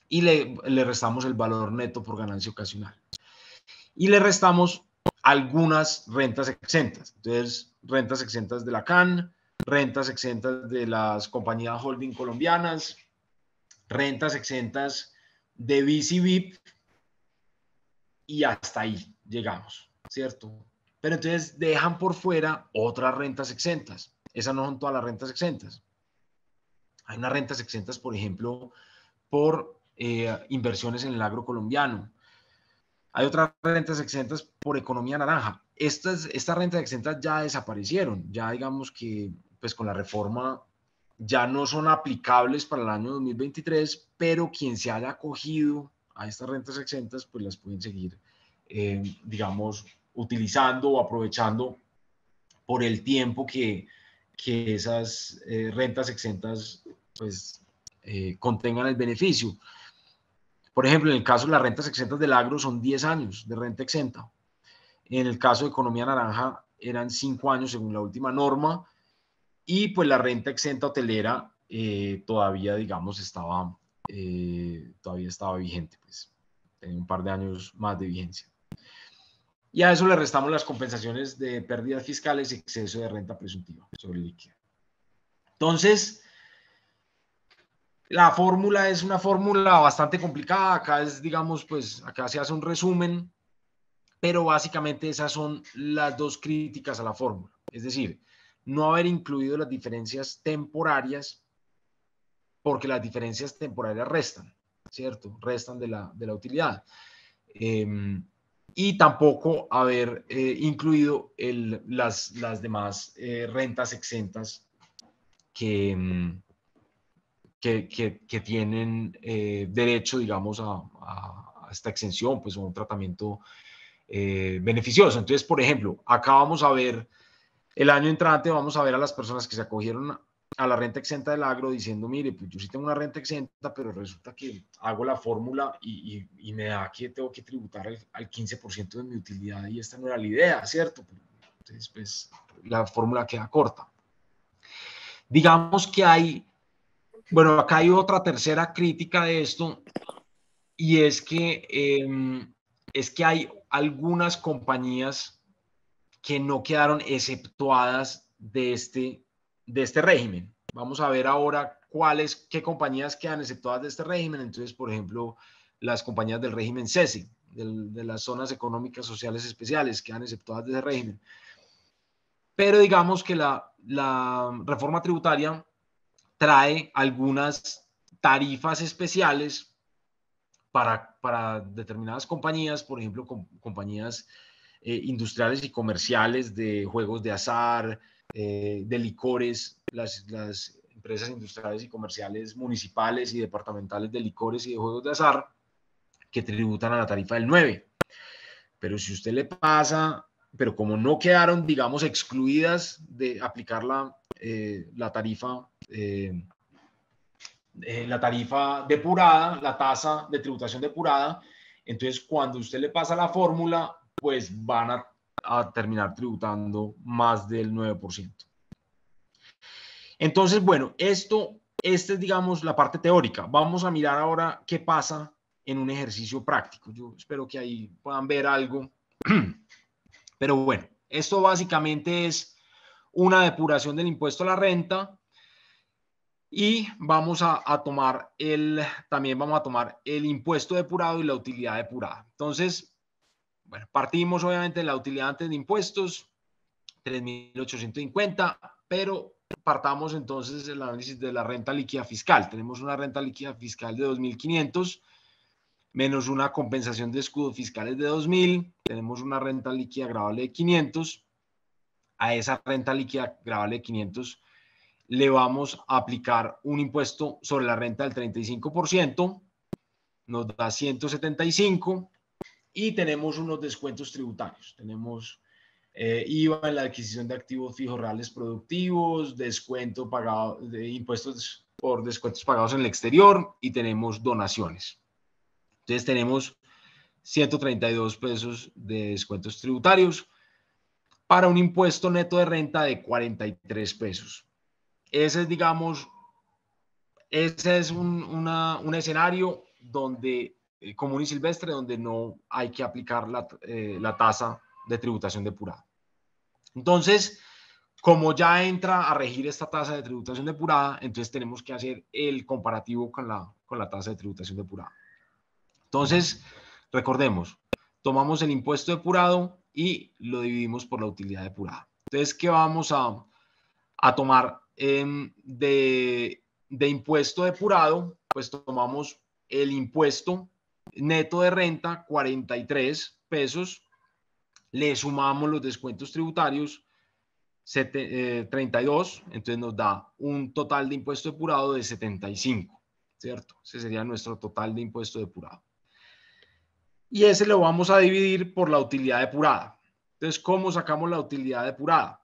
y le restamos el valor neto por ganancia ocasional. Y le restamos algunas rentas exentas. Entonces, rentas exentas de la CAN, rentas exentas de las compañías holding colombianas, rentas exentas de BICIBIP, y hasta ahí llegamos, ¿cierto? Pero entonces dejan por fuera otras rentas exentas. Esas no son todas las rentas exentas. Hay unas rentas exentas, por ejemplo, por inversiones en el agro colombiano. Hay otras rentas exentas por economía naranja. Estas rentas exentas ya desaparecieron. Ya digamos que pues con la reforma ya no son aplicables para el año 2023, pero quien se haya acogido a estas rentas exentas pues las pueden seguir, digamos, utilizando o aprovechando por el tiempo que que esas rentas exentas pues contengan el beneficio. Por ejemplo, en el caso de las rentas exentas del agro son 10 años de renta exenta. En el caso de economía naranja eran 5 años según la última norma, y pues la renta exenta hotelera todavía, digamos, todavía estaba vigente, pues tenía un par de años más de vigencia. Y a eso le restamos las compensaciones de pérdidas fiscales y exceso de renta presuntiva sobre el líquido. Entonces, la fórmula es una fórmula bastante complicada. Acá es, digamos, pues acá se hace un resumen, pero básicamente esas son las dos críticas a la fórmula. Es decir, no haber incluido las diferencias temporarias, porque las diferencias temporarias restan, ¿cierto? Restan de la utilidad. Y tampoco haber incluido las demás rentas exentas que tienen derecho, digamos, a esta exención, pues a un tratamiento beneficioso. Entonces, por ejemplo, acá vamos a ver, el año entrante vamos a ver a las personas que se acogieron a la renta exenta del agro diciendo, mire, pues yo sí tengo una renta exenta, pero resulta que hago la fórmula y me da que tengo que tributar al 15% de mi utilidad, y esta no era la idea, ¿cierto? Entonces, pues la fórmula queda corta. Digamos que bueno, acá hay otra tercera crítica de esto, y es que hay algunas compañías que no quedaron exceptuadas de este régimen. Vamos a ver ahora qué compañías quedan exceptuadas de este régimen. Entonces, por ejemplo, las compañías del régimen CESI, de las zonas económicas sociales especiales, quedan exceptuadas de ese régimen. Pero digamos que la reforma tributaria trae algunas tarifas especiales para determinadas compañías, por ejemplo, compañías industriales y comerciales de juegos de azar, de licores, las empresas industriales y comerciales municipales y departamentales de licores y de juegos de azar, que tributan a la tarifa del 9. Pero si usted le pasa, pero como no quedaron, digamos, excluidas de aplicar la tarifa depurada, la tasa de tributación depurada, entonces cuando usted le pasa la fórmula, pues van a terminar tributando más del 9%. Entonces, bueno, esta es, digamos, la parte teórica. Vamos a mirar ahora qué pasa en un ejercicio práctico. Yo espero que ahí puedan ver algo. Pero bueno, esto básicamente es una depuración del impuesto a la renta. Y vamos a tomar también vamos a tomar el impuesto depurado y la utilidad depurada. Entonces, bueno, partimos obviamente de la utilidad antes de impuestos, 3.850, pero partamos entonces del análisis de la renta líquida fiscal. Tenemos una renta líquida fiscal de 2.500, menos una compensación de escudos fiscales de 2.000, tenemos una renta líquida gravable de 500. A esa renta líquida gravable de 500 le vamos a aplicar un impuesto sobre la renta del 35%, nos da 175, y tenemos unos descuentos tributarios. Tenemos IVA en la adquisición de activos fijos reales productivos, descuento pagado de impuestos por descuentos pagados en el exterior, y tenemos donaciones. Entonces tenemos 132 pesos de descuentos tributarios para un impuesto neto de renta de 43 pesos. Ese es, digamos, un escenario donde común y silvestre, donde no hay que aplicar la tasa de tributación depurada. Entonces, como ya entra a regir esta tasa de tributación depurada, entonces tenemos que hacer el comparativo con la tasa de tributación depurada. Entonces, recordemos, tomamos el impuesto depurado y lo dividimos por la utilidad depurada. Entonces, ¿qué vamos a tomar de impuesto depurado? Pues tomamos el impuesto neto de renta, 43 pesos, le sumamos los descuentos tributarios, 32, entonces nos da un total de impuesto depurado de 75, ¿cierto? Ese sería nuestro total de impuesto depurado. Y ese lo vamos a dividir por la utilidad depurada. Entonces, ¿cómo sacamos la utilidad depurada?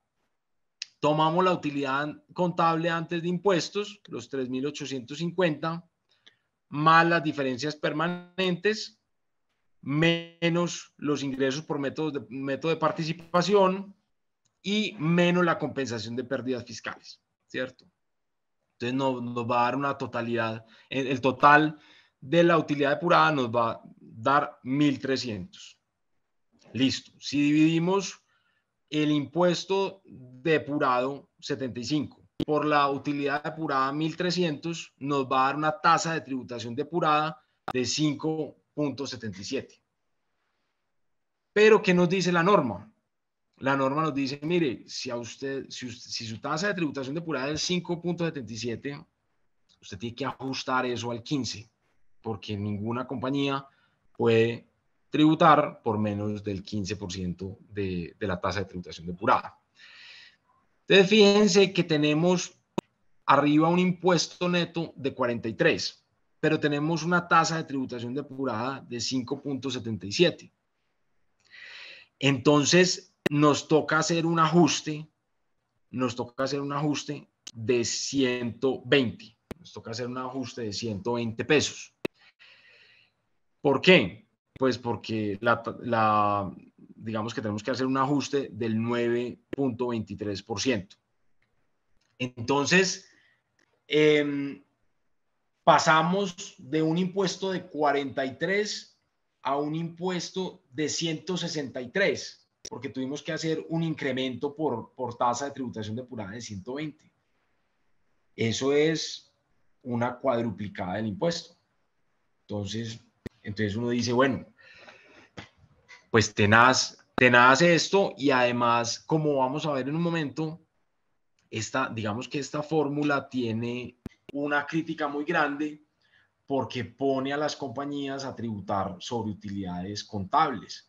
tomamos la utilidad contable antes de impuestos, los 3.850, más las diferencias permanentes, menos los ingresos por método de participación y menos la compensación de pérdidas fiscales, ¿cierto? Entonces nos va a dar una totalidad, el total de la utilidad depurada nos va a dar 1.300. Listo. Si dividimos el impuesto depurado 75 por la utilidad depurada 1.300, nos va a dar una tasa de tributación depurada de 5.77. Pero, ¿qué nos dice la norma? La norma nos dice, mire, si su tasa de tributación depurada es 5.77, usted tiene que ajustar eso al 15, porque ninguna compañía puede tributar por menos del 15% de la tasa de tributación depurada. Entonces, fíjense que tenemos arriba un impuesto neto de 43, pero tenemos una tasa de tributación depurada de 5.77. Entonces, nos toca hacer un ajuste de 120. Nos toca hacer un ajuste de 120 pesos. ¿Por qué? Pues porque digamos que tenemos que hacer un ajuste del 9.23%. Entonces, pasamos de un impuesto de 43 a un impuesto de 163, porque tuvimos que hacer un incremento por tasa de tributación depurada de 120. Eso es una cuadruplicada del impuesto. Entonces uno dice, bueno, pues tenaz esto, y además, como vamos a ver en un momento, digamos que esta fórmula tiene una crítica muy grande porque pone a las compañías a tributar sobre utilidades contables.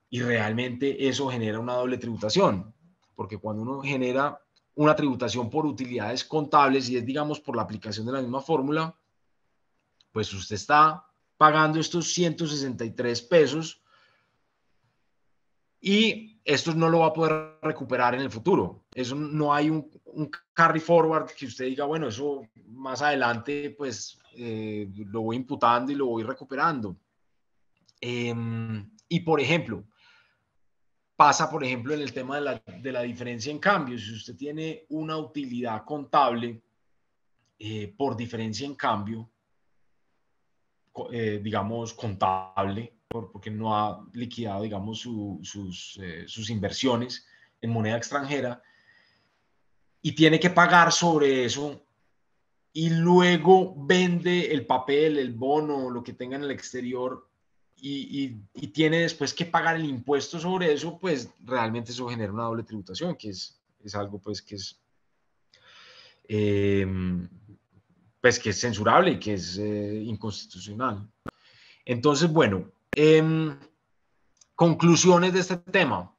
Y realmente eso genera una doble tributación, porque cuando uno genera una tributación por utilidades contables y es, digamos, por la aplicación de la misma fórmula, pues usted está pagando estos 163 pesos y esto no lo va a poder recuperar en el futuro. Eso no hay un carry forward que usted diga, bueno, eso más adelante pues lo voy imputando y lo voy recuperando. Y por ejemplo, pasa por ejemplo en el tema de la diferencia en cambio. Si usted tiene una utilidad contable por diferencia en cambio, digamos contable, porque no ha liquidado, digamos, sus inversiones en moneda extranjera, y tiene que pagar sobre eso, y luego vende el papel, el bono, lo que tenga en el exterior, y tiene después que pagar el impuesto sobre eso, pues realmente eso genera una doble tributación, que es algo pues que es pues que es censurable y que es inconstitucional. Entonces, bueno, conclusiones de este tema.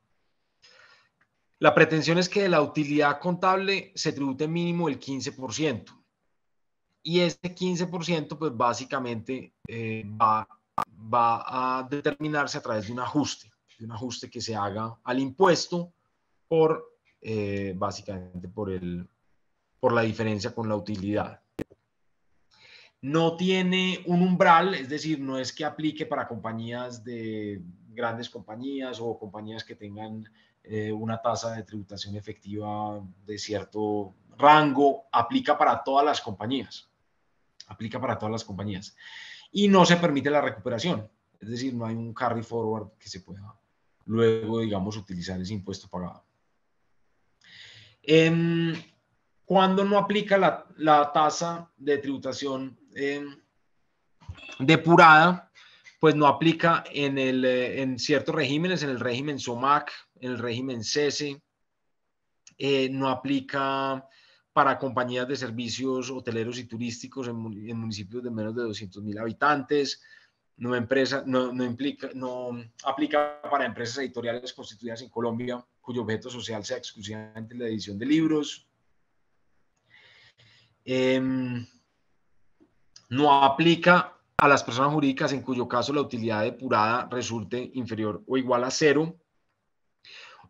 La pretensión es que de la utilidad contable se tribute mínimo el 15%. Y este 15%, pues básicamente va a determinarse a través de un ajuste que se haga al impuesto básicamente por la diferencia con la utilidad. No tiene un umbral, es decir, no es que aplique para grandes compañías o compañías que tengan una tasa de tributación efectiva de cierto rango. Aplica para todas las compañías. Y no se permite la recuperación. Es decir, no hay un carry forward que se pueda luego, digamos, utilizar ese impuesto pagado. Cuando no aplica la tasa de tributación depurada, pues no aplica en ciertos regímenes, en el régimen SOMAC, en el régimen CESE, no aplica para compañías de servicios hoteleros y turísticos en municipios de menos de 200.000 habitantes, no aplica para empresas editoriales constituidas en Colombia cuyo objeto social sea exclusivamente la edición de libros. No aplica a las personas jurídicas en cuyo caso la utilidad depurada resulte inferior o igual a 0,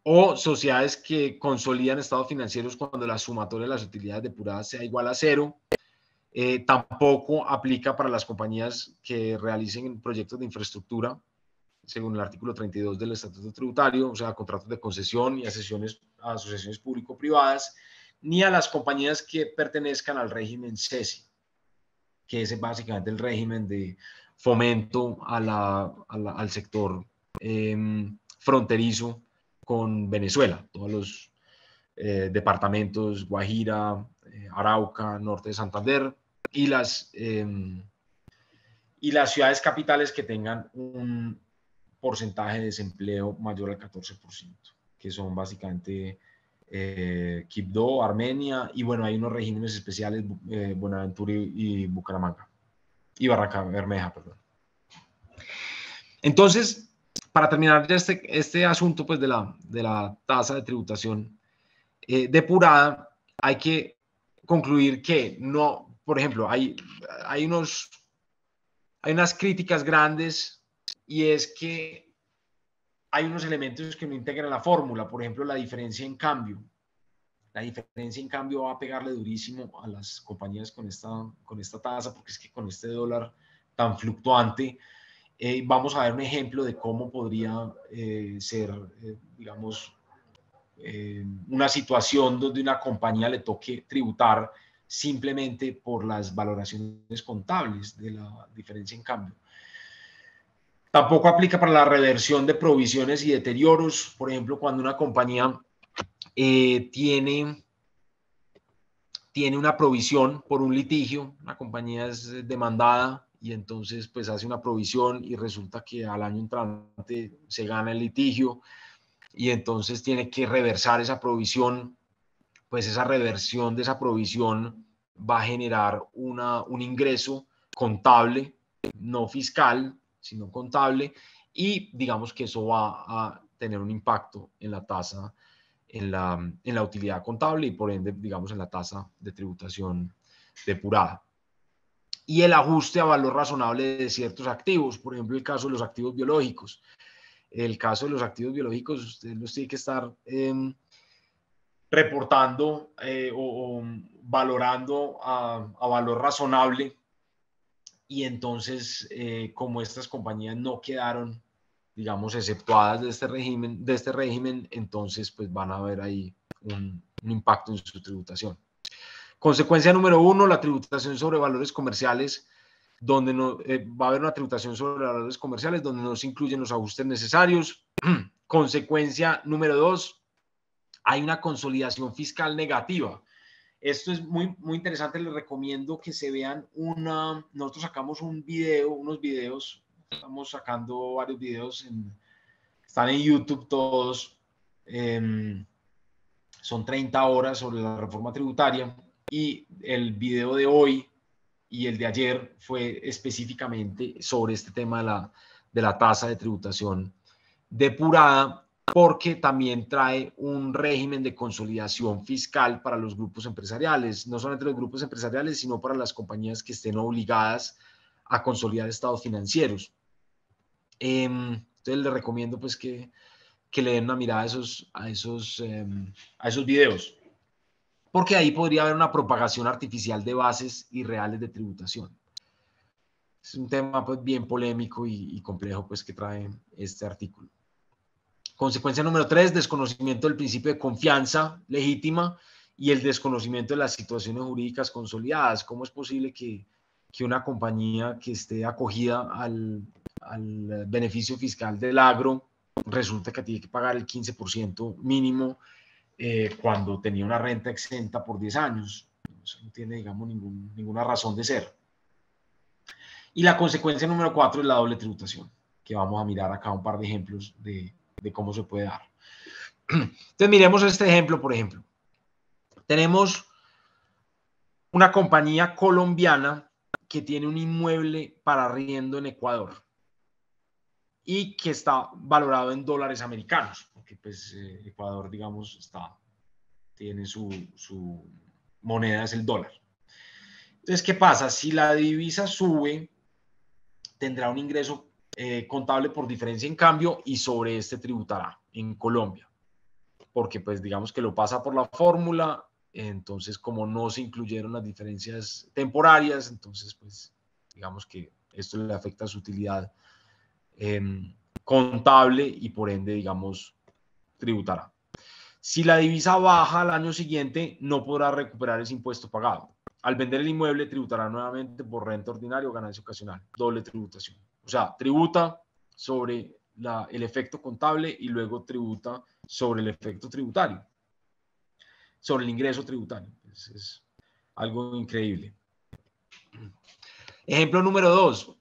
o sociedades que consolidan estados financieros cuando la sumatoria de las utilidades depuradas sea igual a cero. Tampoco aplica para las compañías que realicen proyectos de infraestructura, según el artículo 32 del Estatuto Tributario, o sea, contratos de concesión y asociaciones público-privadas, ni a las compañías que pertenezcan al régimen CESI, que es básicamente el régimen de fomento al sector fronterizo con Venezuela, todos los departamentos Guajira, Arauca, norte de Santander y las ciudades capitales que tengan un porcentaje de desempleo mayor al 14%, que son básicamente Quibdó, Armenia, y bueno, hay unos regímenes especiales, Buenaventura y Bucaramanga, y Barranca Bermeja, perdón. Entonces, para terminar ya este asunto pues, de la tasa de tributación depurada, hay que concluir que no, por ejemplo, hay unas críticas grandes, y es que hay unos elementos que no integran la fórmula, por ejemplo, la diferencia en cambio. La diferencia en cambio va a pegarle durísimo a las compañías con esta tasa, porque es que con este dólar tan fluctuante, vamos a ver un ejemplo de cómo podría ser, digamos, una situación donde una compañía le toque tributar simplemente por las valoraciones contables de la diferencia en cambio. Tampoco aplica para la reversión de provisiones y deterioros. Por ejemplo, cuando una compañía tiene una provisión por un litigio, la compañía es demandada y entonces pues hace una provisión y resulta que al año entrante se gana el litigio y entonces tiene que reversar esa provisión, pues esa reversión de esa provisión va a generar un ingreso contable, no fiscal, sino contable, y digamos que eso va a tener un impacto en la tasa, en la utilidad contable y por ende, digamos, en la tasa de tributación depurada. Y el ajuste a valor razonable de ciertos activos, por ejemplo, el caso de los activos biológicos. El caso de los activos biológicos, usted los tiene que estar reportando o valorando a valor razonable, y entonces como estas compañías no quedaron, digamos, exceptuadas de este régimen, entonces pues van a haber ahí un impacto en su tributación. Consecuencia número 1, la tributación sobre valores comerciales, donde no, va a haber una tributación sobre valores comerciales donde no se incluyen los ajustes necesarios. Consecuencia número 2, hay una consolidación fiscal negativa. Esto es muy, muy interesante, les recomiendo que se vean nosotros sacamos unos videos, estamos sacando varios videos, están en YouTube todos, son 30 horas sobre la reforma tributaria, y el video de hoy y el de ayer fue específicamente sobre este tema de la tasa de tributación depurada, porque también trae un régimen de consolidación fiscal para los grupos empresariales, no solamente los grupos empresariales, sino para las compañías que estén obligadas a consolidar estados financieros. Entonces les recomiendo pues que le den una mirada a esos videos, porque ahí podría haber una propagación artificial de bases irreales de tributación. Es un tema pues bien polémico y complejo pues que trae este artículo. Consecuencia número 3, desconocimiento del principio de confianza legítima y el desconocimiento de las situaciones jurídicas consolidadas. ¿Cómo es posible que una compañía que esté acogida al beneficio fiscal del agro resulta que tiene que pagar el 15% mínimo cuando tenía una renta exenta por 10 años? Eso no tiene, digamos, ninguna razón de ser. Y la consecuencia número 4 es la doble tributación, que vamos a mirar acá un par de ejemplos de cómo se puede dar. Entonces miremos este ejemplo, por ejemplo. Tenemos una compañía colombiana que tiene un inmueble para arriendo en Ecuador y que está valorado en dólares americanos, porque pues Ecuador, digamos, tiene su moneda, es el dólar. Entonces, ¿qué pasa? Si la divisa sube, tendrá un ingreso contable por diferencia en cambio y sobre este tributará en Colombia. porque pues digamos que lo pasa por la fórmula, entonces como no se incluyeron las diferencias temporarias, entonces pues digamos que esto le afecta a su utilidad contable y por ende, digamos, tributará. Si la divisa baja al año siguiente, no podrá recuperar ese impuesto pagado. Al vender el inmueble, tributará nuevamente por renta ordinaria o ganancia ocasional. Doble tributación. O sea, tributa sobre el efecto contable y luego tributa sobre el efecto tributario, sobre el ingreso tributario. Es algo increíble. Ejemplo número 2.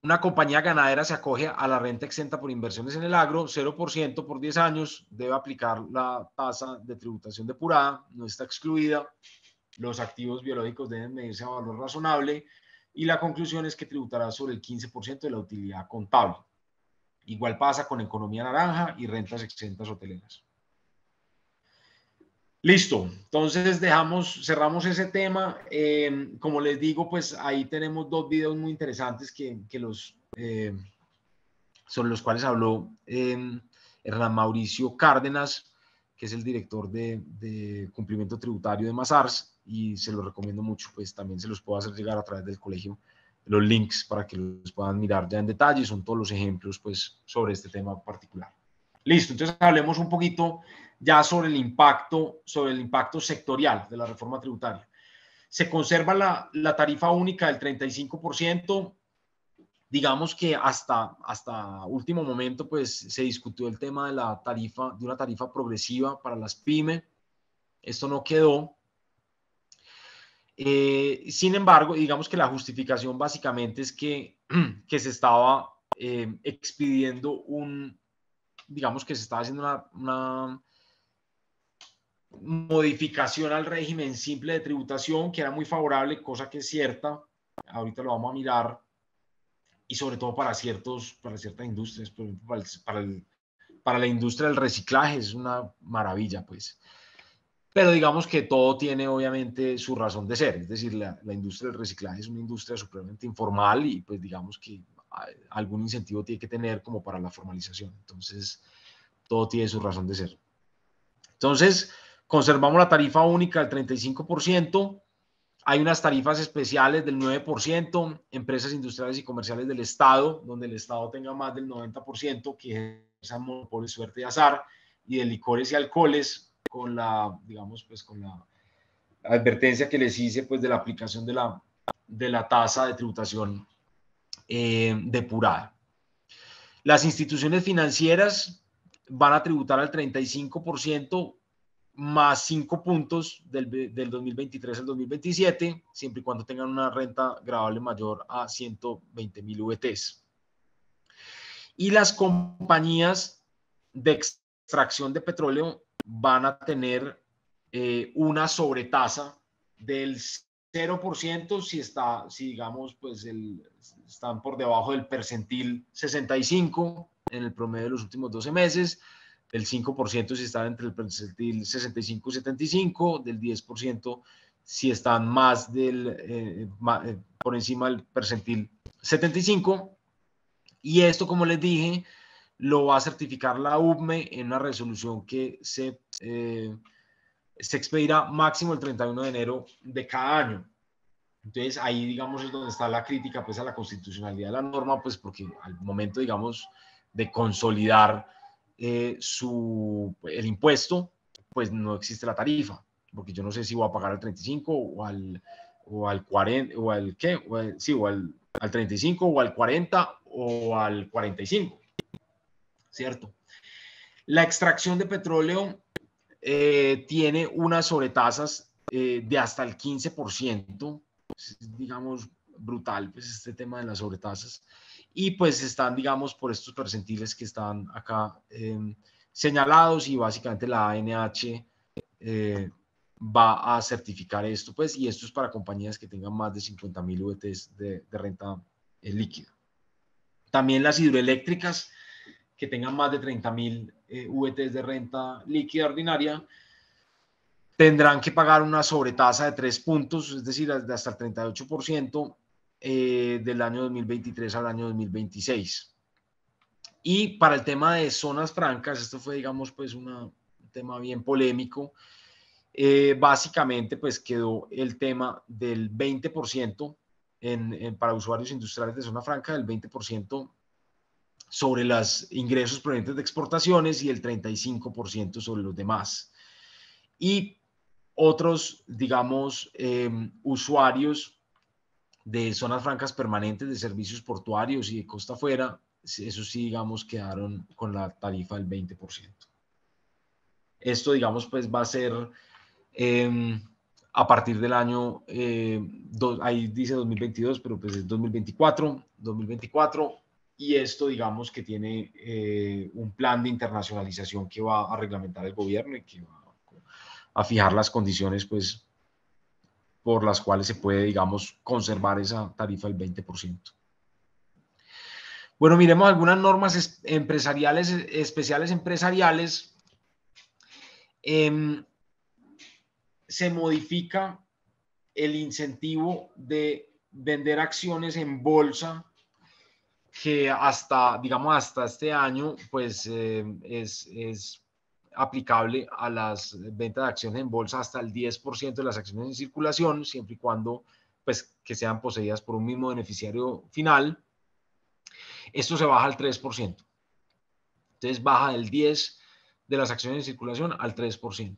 Una compañía ganadera se acoge a la renta exenta por inversiones en el agro, 0% por 10 años, debe aplicar la tasa de tributación depurada, no está excluida, los activos biológicos deben medirse a valor razonable y la conclusión es que tributará sobre el 15% de la utilidad contable. Igual pasa con economía naranja y rentas exentas hoteleras. Listo, entonces cerramos ese tema. Como les digo, pues ahí tenemos dos videos muy interesantes sobre los cuales habló Hernán Mauricio Cárdenas, que es el director de cumplimiento tributario de Mazars, y se los recomiendo mucho, pues también se los puedo hacer llegar a través del colegio los links para que los puedan mirar ya en detalle, son todos los ejemplos pues sobre este tema particular. Listo, entonces hablemos un poquito ya sobre el impacto sectorial de la reforma tributaria. Se conserva la tarifa única del 35%. Digamos que hasta último momento pues se discutió el tema de una tarifa progresiva para las pymes. Esto no quedó. Sin embargo, digamos que la justificación básicamente es que se estaba expidiendo digamos que se estaba haciendo una modificación al régimen simple de tributación que era muy favorable, cosa que es cierta. Ahorita lo vamos a mirar. Y sobre todo para ciertas industrias, por ejemplo, para la industria del reciclaje es una maravilla, pues. Pero digamos que todo tiene obviamente su razón de ser, es decir, la industria del reciclaje es una industria supremamente informal y pues digamos que algún incentivo tiene que tener como para la formalización. Entonces, todo tiene su razón de ser. Entonces, conservamos la tarifa única del 35%. Hay unas tarifas especiales del 9%, empresas industriales y comerciales del Estado, donde el Estado tenga más del 90%, que ejercen monopolio, suerte y azar, y de licores y alcoholes, con digamos, pues con la advertencia que les hice, pues de la aplicación de la tasa de tributación depurada. Las instituciones financieras van a tributar al 35%, más 5 puntos del 2023 al 2027, siempre y cuando tengan una renta gravable mayor a 120.000 VTs. Y las compañías de extracción de petróleo van a tener una sobretasa del 0% si digamos, pues están por debajo del percentil 65 en el promedio de los últimos 12 meses, del 5% si están entre el percentil 65 y 75, del 10% si están por encima del percentil 75. Y esto, como les dije, lo va a certificar la UBME en una resolución que se expedirá máximo el 31 de enero de cada año. Entonces, ahí, digamos, es donde está la crítica pues, a la constitucionalidad de la norma, pues porque al momento, digamos, de consolidar el impuesto, pues no existe la tarifa, porque yo no sé si voy a pagar al 35 o al 40, o al qué, o al 35 o al 40 o al 45, ¿cierto? La extracción de petróleo tiene unas sobretasas de hasta el 15%, digamos, brutal, pues este tema de las sobretasas. Y pues están, digamos, por estos percentiles que están acá señalados y básicamente la ANH va a certificar esto, pues, y esto es para compañías que tengan más de 50.000 VTs de renta líquida. También las hidroeléctricas que tengan más de 30.000 VTs de renta líquida ordinaria tendrán que pagar una sobretasa de 3 puntos, es decir, de hasta el 38% del año 2023 al año 2026. Y para el tema de zonas francas, esto fue, digamos, pues un tema bien polémico. Básicamente, pues quedó el tema del 20% para usuarios industriales de zona franca, del 20% sobre los ingresos provenientes de exportaciones y el 35% sobre los demás. Y otros, digamos, usuarios de zonas francas permanentes, de servicios portuarios y de costa afuera, eso sí, digamos, quedaron con la tarifa del 20%. Esto, digamos, pues va a ser a partir del año, ahí dice 2022, pero pues es 2024, y esto, digamos, que tiene un plan de internacionalización que va a reglamentar el gobierno y que va a fijar las condiciones, pues, por las cuales se puede, digamos, conservar esa tarifa del 20%. Bueno, miremos algunas normas empresariales, especiales empresariales. Se modifica el incentivo de vender acciones en bolsa, que hasta, digamos, hasta este año, pues es aplicable a las ventas de acciones en bolsa hasta el 10% de las acciones en circulación, siempre y cuando, pues, que sean poseídas por un mismo beneficiario final. Esto se baja al 3%. Entonces baja del 10% de las acciones en circulación al 3%.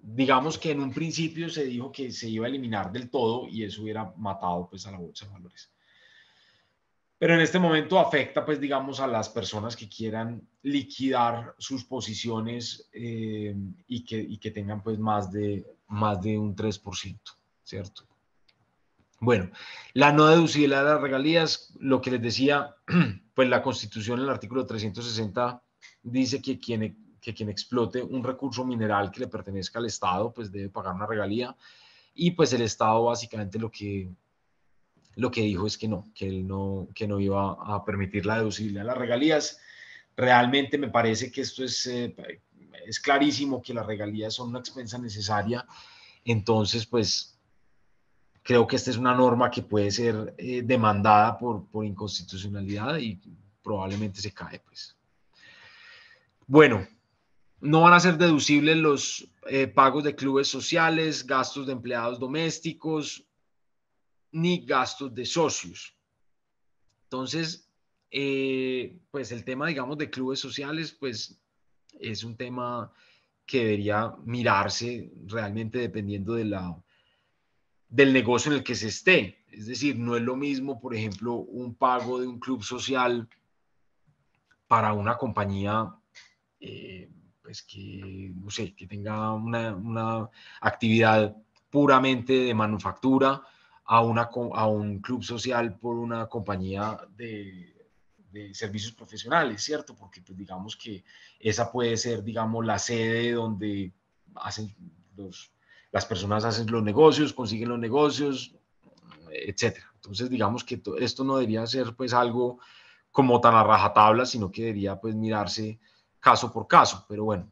Digamos que en un principio se dijo que se iba a eliminar del todo y eso hubiera matado, pues, a la bolsa de valores. Pero en este momento afecta, pues, digamos, a las personas que quieran liquidar sus posiciones y que tengan, pues, más de un 3%, ¿cierto? Bueno, la no deducibilidad de las regalías, lo que les decía, pues la Constitución en el artículo 360 dice que quien explote un recurso mineral que le pertenezca al Estado, pues debe pagar una regalía, y pues el Estado básicamente lo que dijo es que él no iba a permitir la deducibilidad de las regalías. Realmente me parece que esto es clarísimo que las regalías son una expensa necesaria, entonces pues creo que esta es una norma que puede ser demandada por inconstitucionalidad y probablemente se cae, pues. Bueno, no van a ser deducibles los pagos de clubes sociales, gastos de empleados domésticos, ni gastos de socios. Entonces, pues el tema, digamos, de clubes sociales, pues es un tema que debería mirarse realmente dependiendo del negocio en el que se esté. Es decir, no es lo mismo, por ejemplo, un pago de un club social para una compañía, pues que, no sé, que tenga una actividad puramente de manufactura a un club social por una compañía de servicios profesionales, ¿cierto? Porque pues digamos que esa puede ser, digamos, la sede donde las personas hacen los negocios, consiguen los negocios, etcétera. Entonces, digamos que esto no debería ser pues algo como tan a rajatabla, sino que debería pues mirarse caso por caso, pero bueno.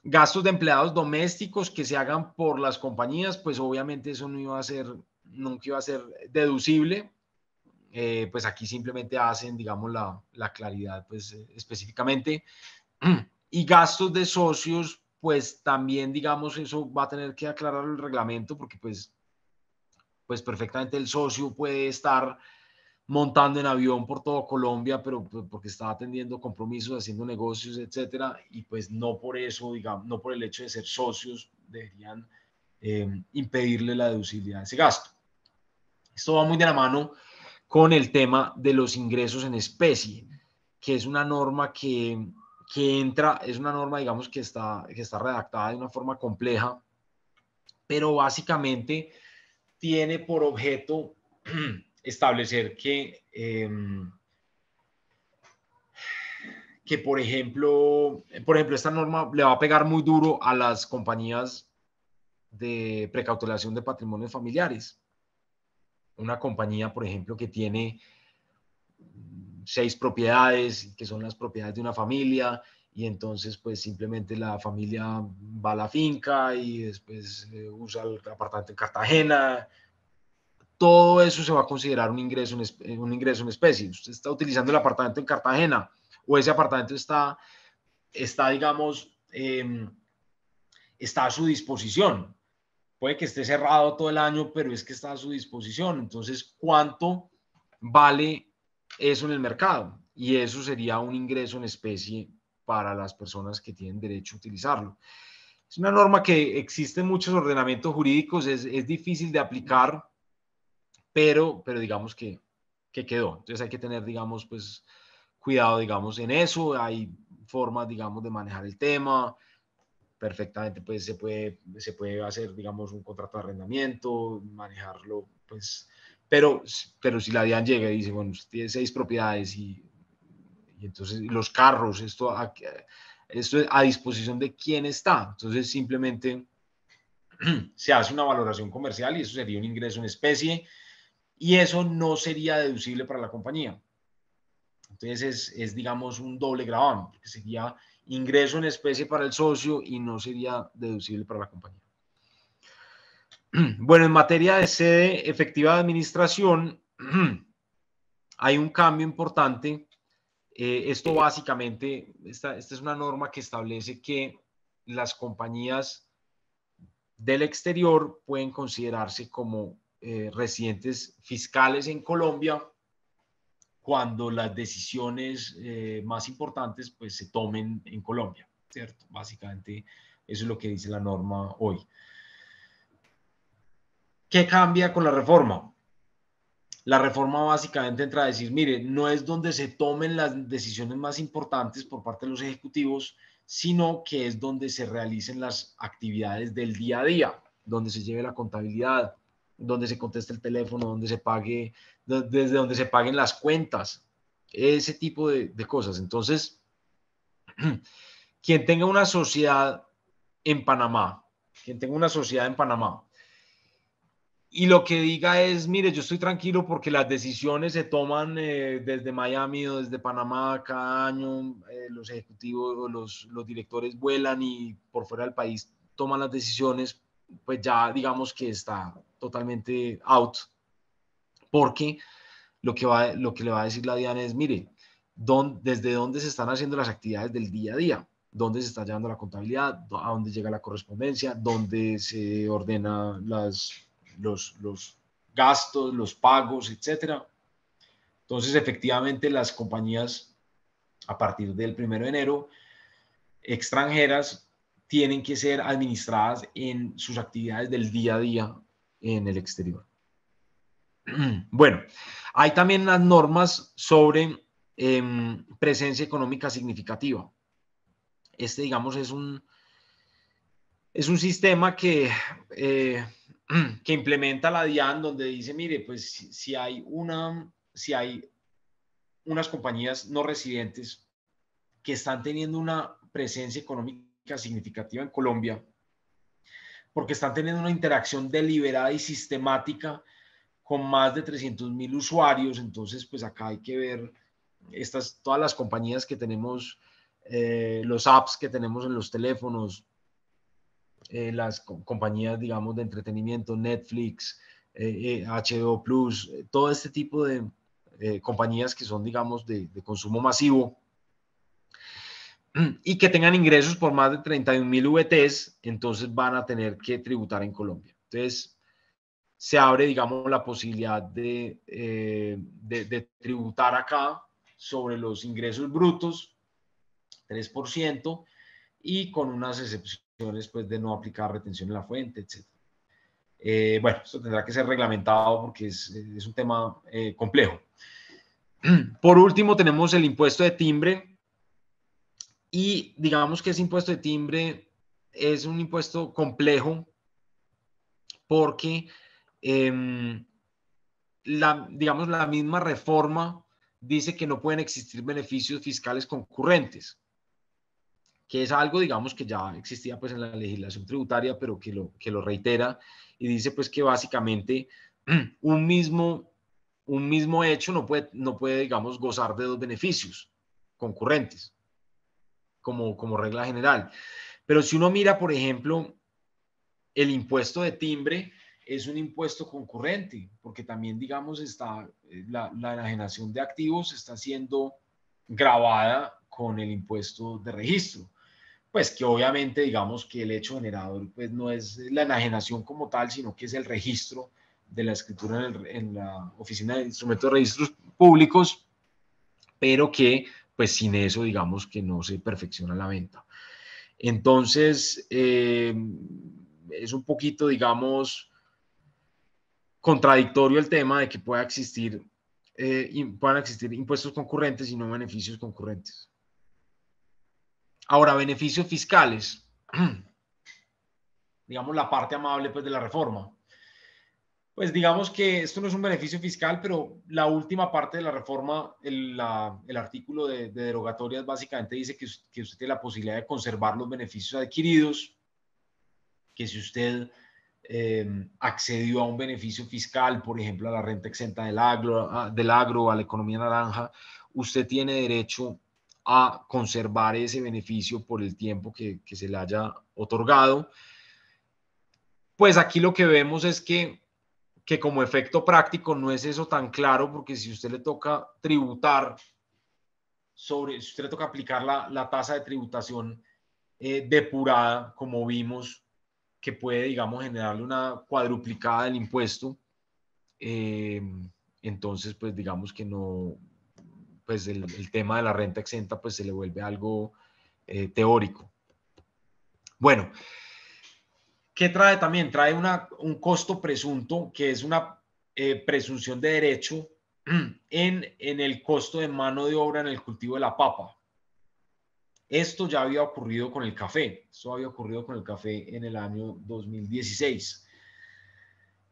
Gastos de empleados domésticos que se hagan por las compañías, pues obviamente eso no iba a ser, nunca iba a ser deducible. Pues aquí simplemente hacen, digamos, la claridad pues específicamente. Y gastos de socios, pues también, digamos, eso va a tener que aclarar el reglamento porque pues perfectamente el socio puede estar montando en avión por todo Colombia, pero porque está atendiendo compromisos, haciendo negocios, etcétera, y pues no por eso, digamos, no por el hecho de ser socios, deberían impedirle la deducibilidad de ese gasto. Esto va muy de la mano con el tema de los ingresos en especie, que es una norma que entra, es una norma, digamos, que está redactada de una forma compleja, pero básicamente tiene por objeto establecer que por ejemplo, esta norma le va a pegar muy duro a las compañías de precautelación de patrimonios familiares. Una compañía, por ejemplo, que tiene 6 propiedades, que son las propiedades de una familia, y entonces pues simplemente la familia va a la finca y después usa el apartamento en Cartagena. Todo eso se va a considerar un ingreso en especie. Usted está utilizando el apartamento en Cartagena, o ese apartamento está digamos, está a su disposición. Puede que esté cerrado todo el año, pero es que está a su disposición. Entonces, ¿cuánto vale eso en el mercado? Y eso sería un ingreso en especie para las personas que tienen derecho a utilizarlo. Es una norma que existe en muchos ordenamientos jurídicos, es difícil de aplicar, pero digamos que quedó. Entonces hay que tener, digamos, pues cuidado, digamos, en eso. Hay formas, digamos, de manejar el tema. Perfectamente, pues se puede hacer, digamos, un contrato de arrendamiento, manejarlo, pues, pero si la DIAN llega y dice, bueno, usted tiene 6 propiedades y entonces los carros, esto a disposición de quién está. Entonces simplemente se hace una valoración comercial y eso sería un ingreso en especie y eso no sería deducible para la compañía. Entonces digamos, un doble gravamen, porque sería ingreso en especie para el socio y no sería deducible para la compañía. Bueno, en materia de sede efectiva de administración, hay un cambio importante. Esto básicamente, esta es una norma que establece que las compañías del exterior pueden considerarse como residentes fiscales en Colombia cuando las decisiones más importantes pues se tomen en Colombia, ¿cierto? Básicamente eso es lo que dice la norma hoy. ¿Qué cambia con la reforma? La reforma básicamente entra a decir, mire, no es donde se tomen las decisiones más importantes por parte de los ejecutivos, sino que es donde se realicen las actividades del día a día, donde se lleve la contabilidad, donde se conteste el teléfono, donde se pague, desde donde se paguen las cuentas, ese tipo de cosas. Entonces, quien tenga una sociedad en Panamá, quien tenga una sociedad en Panamá, y lo que diga es, mire, yo estoy tranquilo porque las decisiones se toman desde Miami o desde Panamá cada año, los ejecutivos o los directores vuelan y por fuera del país toman las decisiones, pues ya digamos que está totalmente out, porque lo que le va a decir la DIAN es, mire, desde dónde se están haciendo las actividades del día a día, dónde se está llevando la contabilidad, a dónde llega la correspondencia, dónde se ordena los gastos, los pagos, etcétera. Entonces, efectivamente, las compañías a partir del 1 de enero extranjeras tienen que ser administradas en sus actividades del día a día en el exterior. Bueno, hay también unas normas sobre presencia económica significativa. Digamos, es un sistema que implementa la DIAN, donde dice, mire, pues si hay unas compañías no residentes que están teniendo una presencia económica significativa en Colombia, porque están teniendo una interacción deliberada y sistemática con más de 300.000 usuarios, entonces pues acá hay que ver todas las compañías que tenemos, los apps que tenemos en los teléfonos, las compañías, digamos, de entretenimiento, Netflix, HBO Plus, todo este tipo de compañías que son, digamos, de consumo masivo y que tengan ingresos por más de 31.000 VTs, entonces van a tener que tributar en Colombia. Entonces, se abre, digamos, la posibilidad de tributar acá sobre los ingresos brutos, 3%, y con unas excepciones pues, de no aplicar retención en la fuente, etc. Bueno, esto tendrá que ser reglamentado porque es un tema complejo. Por último, tenemos el impuesto de timbre. Y digamos que ese impuesto de timbre es un impuesto complejo porque, digamos, la misma reforma dice que no pueden existir beneficios fiscales concurrentes, que es algo, digamos, que ya existía pues en la legislación tributaria, pero que lo reitera y dice pues que básicamente un mismo hecho no puede, digamos, gozar de dos beneficios concurrentes como regla general. Pero si uno mira, por ejemplo, el impuesto de timbre es un impuesto concurrente, porque también, digamos, está la enajenación de activos está siendo gravada con el impuesto de registro. Pues que obviamente digamos que el hecho generador pues no es la enajenación como tal, sino que es el registro de la escritura en la Oficina de Instrumentos de Registros Públicos, pero que pues sin eso digamos que no se perfecciona la venta. Entonces, es un poquito, digamos, contradictorio el tema de que puedan existir impuestos concurrentes y no beneficios concurrentes. Ahora, beneficios fiscales, digamos la parte amable pues, de la reforma. Pues digamos que esto no es un beneficio fiscal, pero la última parte de la reforma, el artículo de derogatorias básicamente dice que usted tiene la posibilidad de conservar los beneficios adquiridos, que si usted accedió a un beneficio fiscal, por ejemplo, a la renta exenta del agro, a la economía naranja, usted tiene derecho a conservar ese beneficio por el tiempo que se le haya otorgado. Pues aquí lo que vemos es que como efecto práctico no es eso tan claro, porque si usted le toca tributar si usted le toca aplicar la tasa de tributación depurada, como vimos, que puede, digamos, generarle una cuadruplicada del impuesto, eh, entonces, pues digamos que no, pues el tema de la renta exenta, pues se le vuelve algo teórico. Bueno, ¿qué trae también? Trae un costo presunto, que es una presunción de derecho en el costo de mano de obra en el cultivo de la papa. Esto ya había ocurrido con el café. Esto había ocurrido con el café en el año 2016.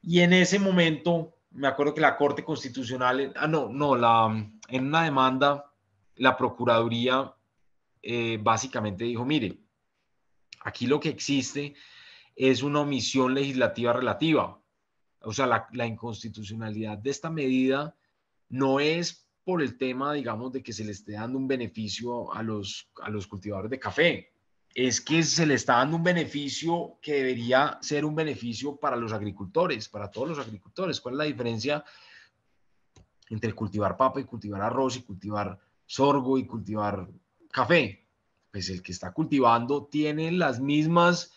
Y en ese momento, me acuerdo que la Corte Constitucional, en una demanda, la Procuraduría básicamente dijo, mire, aquí lo que existe es una omisión legislativa relativa. O sea, la inconstitucionalidad de esta medida no es por el tema, digamos, de que se le esté dando un beneficio a los cultivadores de café. Es que se le está dando un beneficio que debería ser un beneficio para los agricultores, para todos los agricultores. ¿Cuál es la diferencia entre cultivar papa y cultivar arroz y cultivar sorgo y cultivar café? Pues el que está cultivando tiene las mismas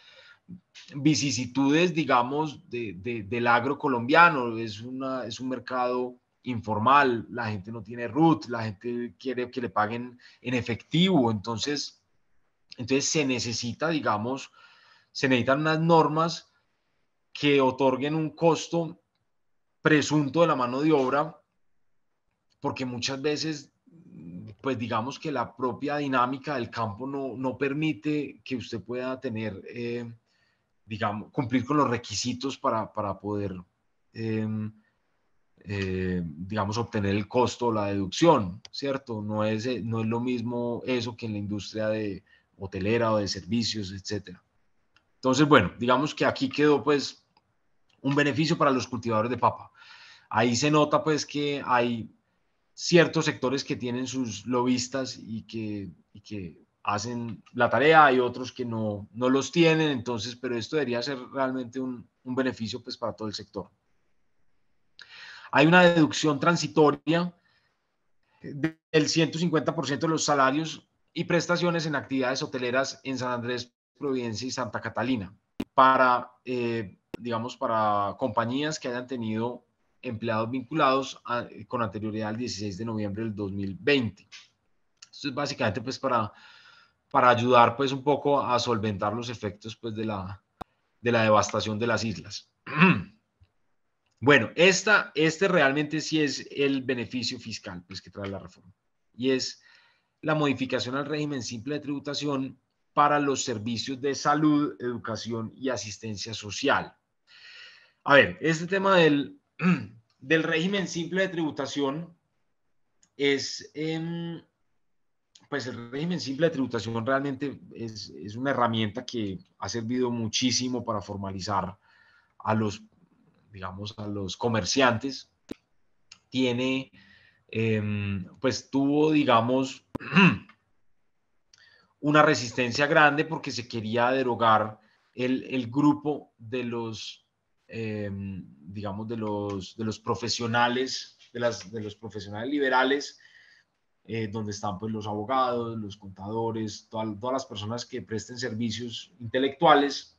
vicisitudes, digamos, del agro colombiano. Es un mercado informal, la gente no tiene RUT, la gente quiere que le paguen en efectivo, entonces se necesita, digamos, se necesitan unas normas que otorguen un costo presunto de la mano de obra, porque muchas veces, pues digamos que la propia dinámica del campo no permite que usted pueda tener digamos, cumplir con los requisitos para poder, digamos, obtener el costo o la deducción, ¿cierto? No es lo mismo eso que en la industria de hotelera o de servicios, etcétera. Entonces, bueno, digamos que aquí quedó pues un beneficio para los cultivadores de papa. Ahí se nota pues que hay ciertos sectores que tienen sus lobistas y que hacen la tarea, hay otros que no los tienen, entonces, pero esto debería ser realmente un beneficio pues para todo el sector. Hay una deducción transitoria del 150% de los salarios y prestaciones en actividades hoteleras en San Andrés, Providencia y Santa Catalina para, digamos, para compañías que hayan tenido empleados vinculados con anterioridad al 16 de noviembre del 2020. Esto es básicamente pues para ayudar pues un poco a solventar los efectos pues de la devastación de las islas. Bueno, este realmente sí es el beneficio fiscal pues, que trae la reforma. Y es la modificación al régimen simple de tributación para los servicios de salud, educación y asistencia social. A ver, este tema del régimen simple de tributación es, pues el régimen simple de tributación realmente es una herramienta que ha servido muchísimo para formalizar a los, digamos, a los comerciantes. Tiene, pues tuvo, digamos, una resistencia grande porque se quería derogar el grupo de los, digamos, de los profesionales, de los profesionales liberales donde están pues los abogados, los contadores, todas las personas que presten servicios intelectuales.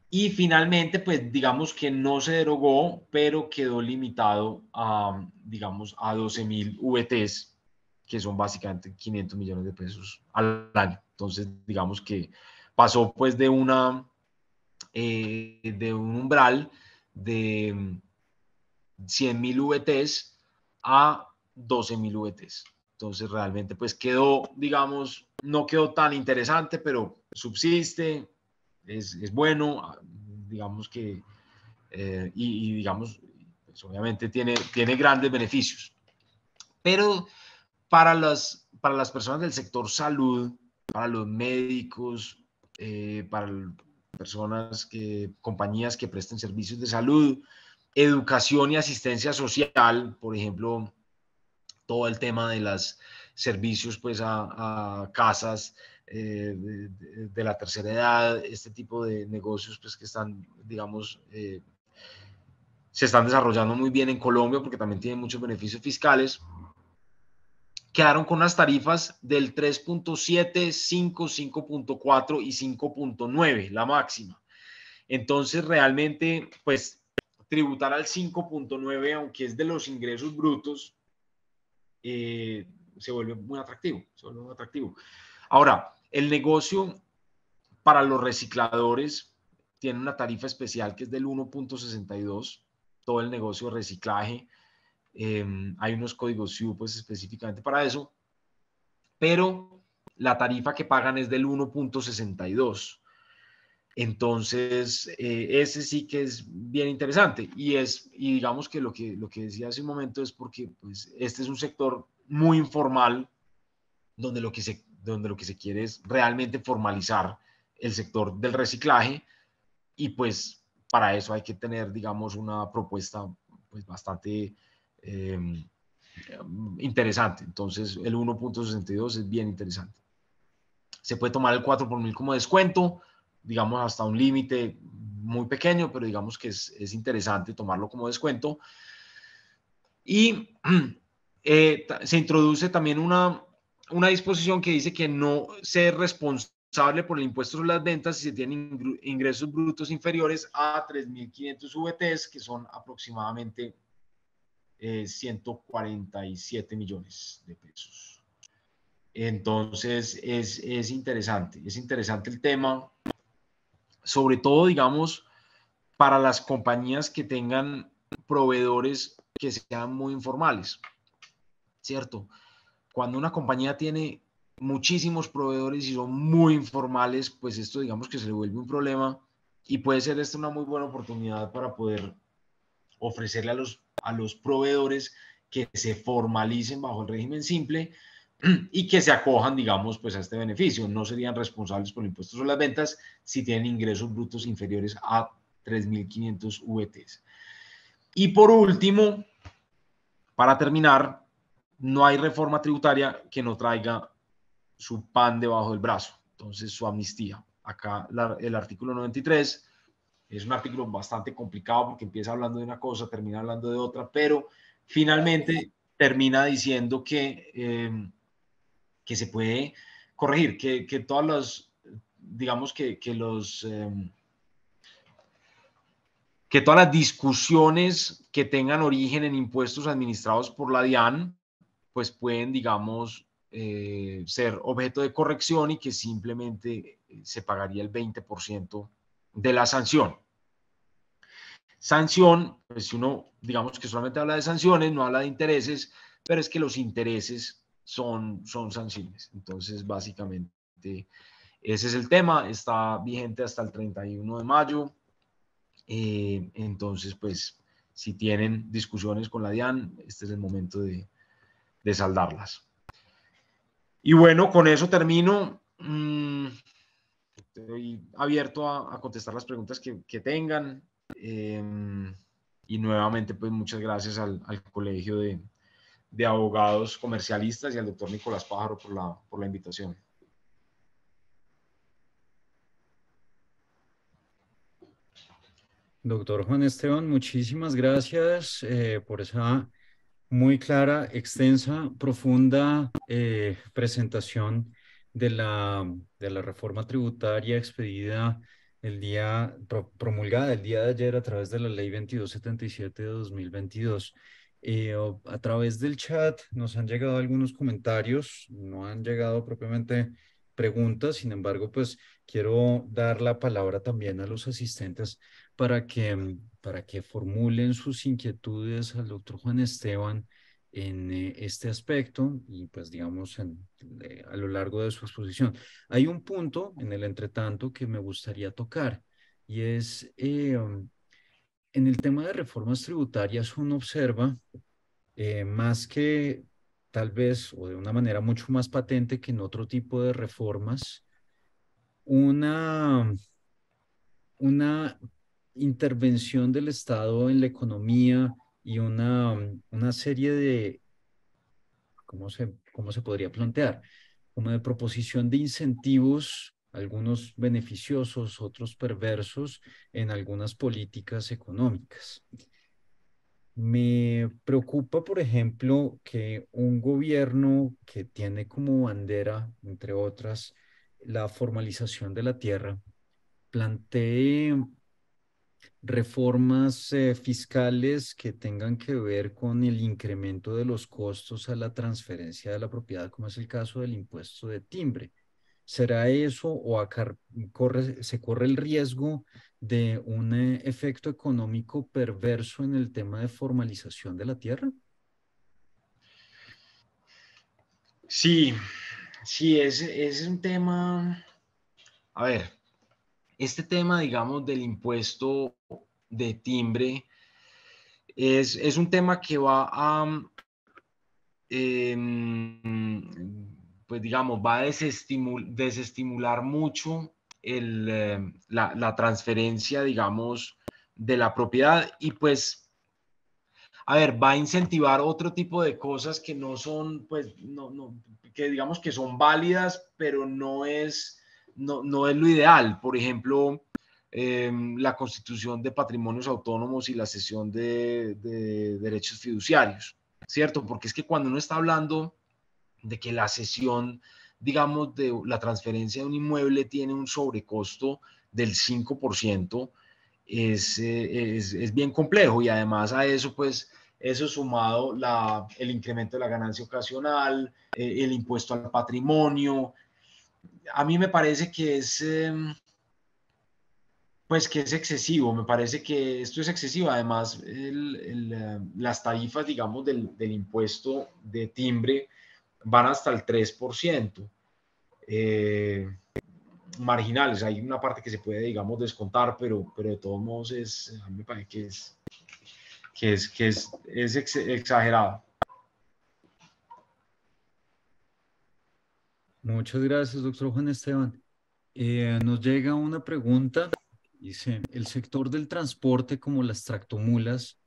Y finalmente, pues digamos que no se derogó, pero quedó limitado a, digamos, a 12.000 VTs, que son básicamente 500 millones de pesos al año. Entonces, digamos que pasó pues de un umbral de 100.000 VTs a 12.000 VTs. Entonces, realmente, pues quedó, digamos, no quedó tan interesante, pero subsiste, es bueno, digamos que, y digamos, pues obviamente tiene grandes beneficios. Pero para las personas del sector salud, para los médicos, para personas compañías que presten servicios de salud, educación y asistencia social, por ejemplo, todo el tema de los servicios pues a casas de la tercera edad, este tipo de negocios pues que están, digamos, se están desarrollando muy bien en Colombia porque también tienen muchos beneficios fiscales. Quedaron con unas tarifas del 3.7, 5, 5.4 y 5.9, la máxima. Entonces, realmente, pues, tributar al 5.9, aunque es de los ingresos brutos, se vuelve muy atractivo. Se vuelve muy atractivo. Ahora, el negocio para los recicladores tiene una tarifa especial que es del 1.62, todo el negocio de reciclaje. Hay unos códigos SIU pues específicamente para eso, pero la tarifa que pagan es del 1.62. Entonces, ese sí que es bien interesante y digamos que lo que decía hace un momento es porque pues, este es un sector muy informal donde lo que se quiere es realmente formalizar el sector del reciclaje y pues para eso hay que tener, digamos, una propuesta pues bastante interesante. Entonces, el 1.62 es bien interesante. Se puede tomar el 4 por mil como descuento, digamos hasta un límite muy pequeño, pero digamos que es interesante tomarlo como descuento. Y se introduce también una disposición que dice que no se es responsable por el impuesto sobre las ventas si se tienen ingresos brutos inferiores a 3.500 VTs, que son aproximadamente 147 millones de pesos. Entonces, es interesante el tema, sobre todo, digamos, para las compañías que tengan proveedores que sean muy informales, ¿cierto? Cuando una compañía tiene muchísimos proveedores y son muy informales, pues esto digamos que se le vuelve un problema y puede ser esta una muy buena oportunidad para poder ofrecerle a los proveedores que se formalicen bajo el régimen simple y que se acojan, digamos, pues a este beneficio. No serían responsables por el impuesto sobre las ventas si tienen ingresos brutos inferiores a 3.500 VTs. Y por último, para terminar, no hay reforma tributaria que no traiga su pan debajo del brazo, entonces su amnistía. Acá el artículo 93 es un artículo bastante complicado porque empieza hablando de una cosa, termina hablando de otra, pero finalmente termina diciendo que se puede corregir, que todas las, digamos que todas las discusiones que tengan origen en impuestos administrados por la DIAN, pues pueden, digamos, ser objeto de corrección y que simplemente se pagaría el 20% de la sanción. Sanción, pues si uno, digamos que solamente habla de sanciones, no habla de intereses, pero es que los intereses son sanciones. Entonces, básicamente, ese es el tema, está vigente hasta el 31 de mayo. Entonces, pues, si tienen discusiones con la DIAN, este es el momento de saldarlas. Y bueno, con eso termino. Estoy abierto a contestar las preguntas que tengan. Y nuevamente, pues muchas gracias al Colegio de Abogados Comercialistas y al doctor Nicolás Pájaro por la invitación. Doctor Juan Esteban, muchísimas gracias por esa Muy clara, extensa, profunda presentación de de la reforma tributaria expedida promulgada el día de ayer a través de la ley 2277 de 2022. A través del chat nos han llegado algunos comentarios, no han llegado propiamente preguntas, sin embargo, pues quiero dar la palabra también a los asistentes para que formulen sus inquietudes al doctor Juan Esteban en este aspecto y pues digamos a lo largo de su exposición. Hay un punto en el entretanto que me gustaría tocar y es en el tema de reformas tributarias uno observa más que tal vez o de una manera mucho más patente que en otro tipo de reformas, una una intervención del Estado en la economía y una serie de, cómo se podría plantear? Como de proposición de incentivos, algunos beneficiosos, otros perversos en algunas políticas económicas. Me preocupa, por ejemplo, que un gobierno que tiene como bandera, entre otras, la formalización de la tierra, plantee reformas fiscales que tengan que ver con el incremento de los costos a la transferencia de la propiedad, como es el caso del impuesto de timbre. ¿Será eso o se corre el riesgo de un efecto económico perverso en el tema de formalización de la tierra? Sí, sí, es un tema, a ver, este tema, digamos, del impuesto de timbre es un tema que va a, eh, pues digamos, va a desestimular mucho la transferencia, digamos, de la propiedad y pues, a ver, va a incentivar otro tipo de cosas que no son, pues, que digamos que son válidas, pero no es lo ideal. Por ejemplo, la constitución de patrimonios autónomos y la cesión de derechos fiduciarios, ¿cierto? Porque es que cuando uno está hablando de que la cesión, digamos, de la transferencia de un inmueble tiene un sobrecosto del 5%, es bien complejo y además a eso, pues, eso sumado el incremento de la ganancia ocasional, el impuesto al patrimonio, a mí me parece que pues que es excesivo, me parece que esto es excesivo. Además, las tarifas, digamos, del impuesto de timbre van hasta el 3%. Eh, marginales, hay una parte que se puede, digamos, descontar, pero de todos modos a mí me parece que es exagerado. Muchas gracias, doctor Juan Esteban. Nos llega una pregunta, dice, ¿el sector del transporte como las tractomulas,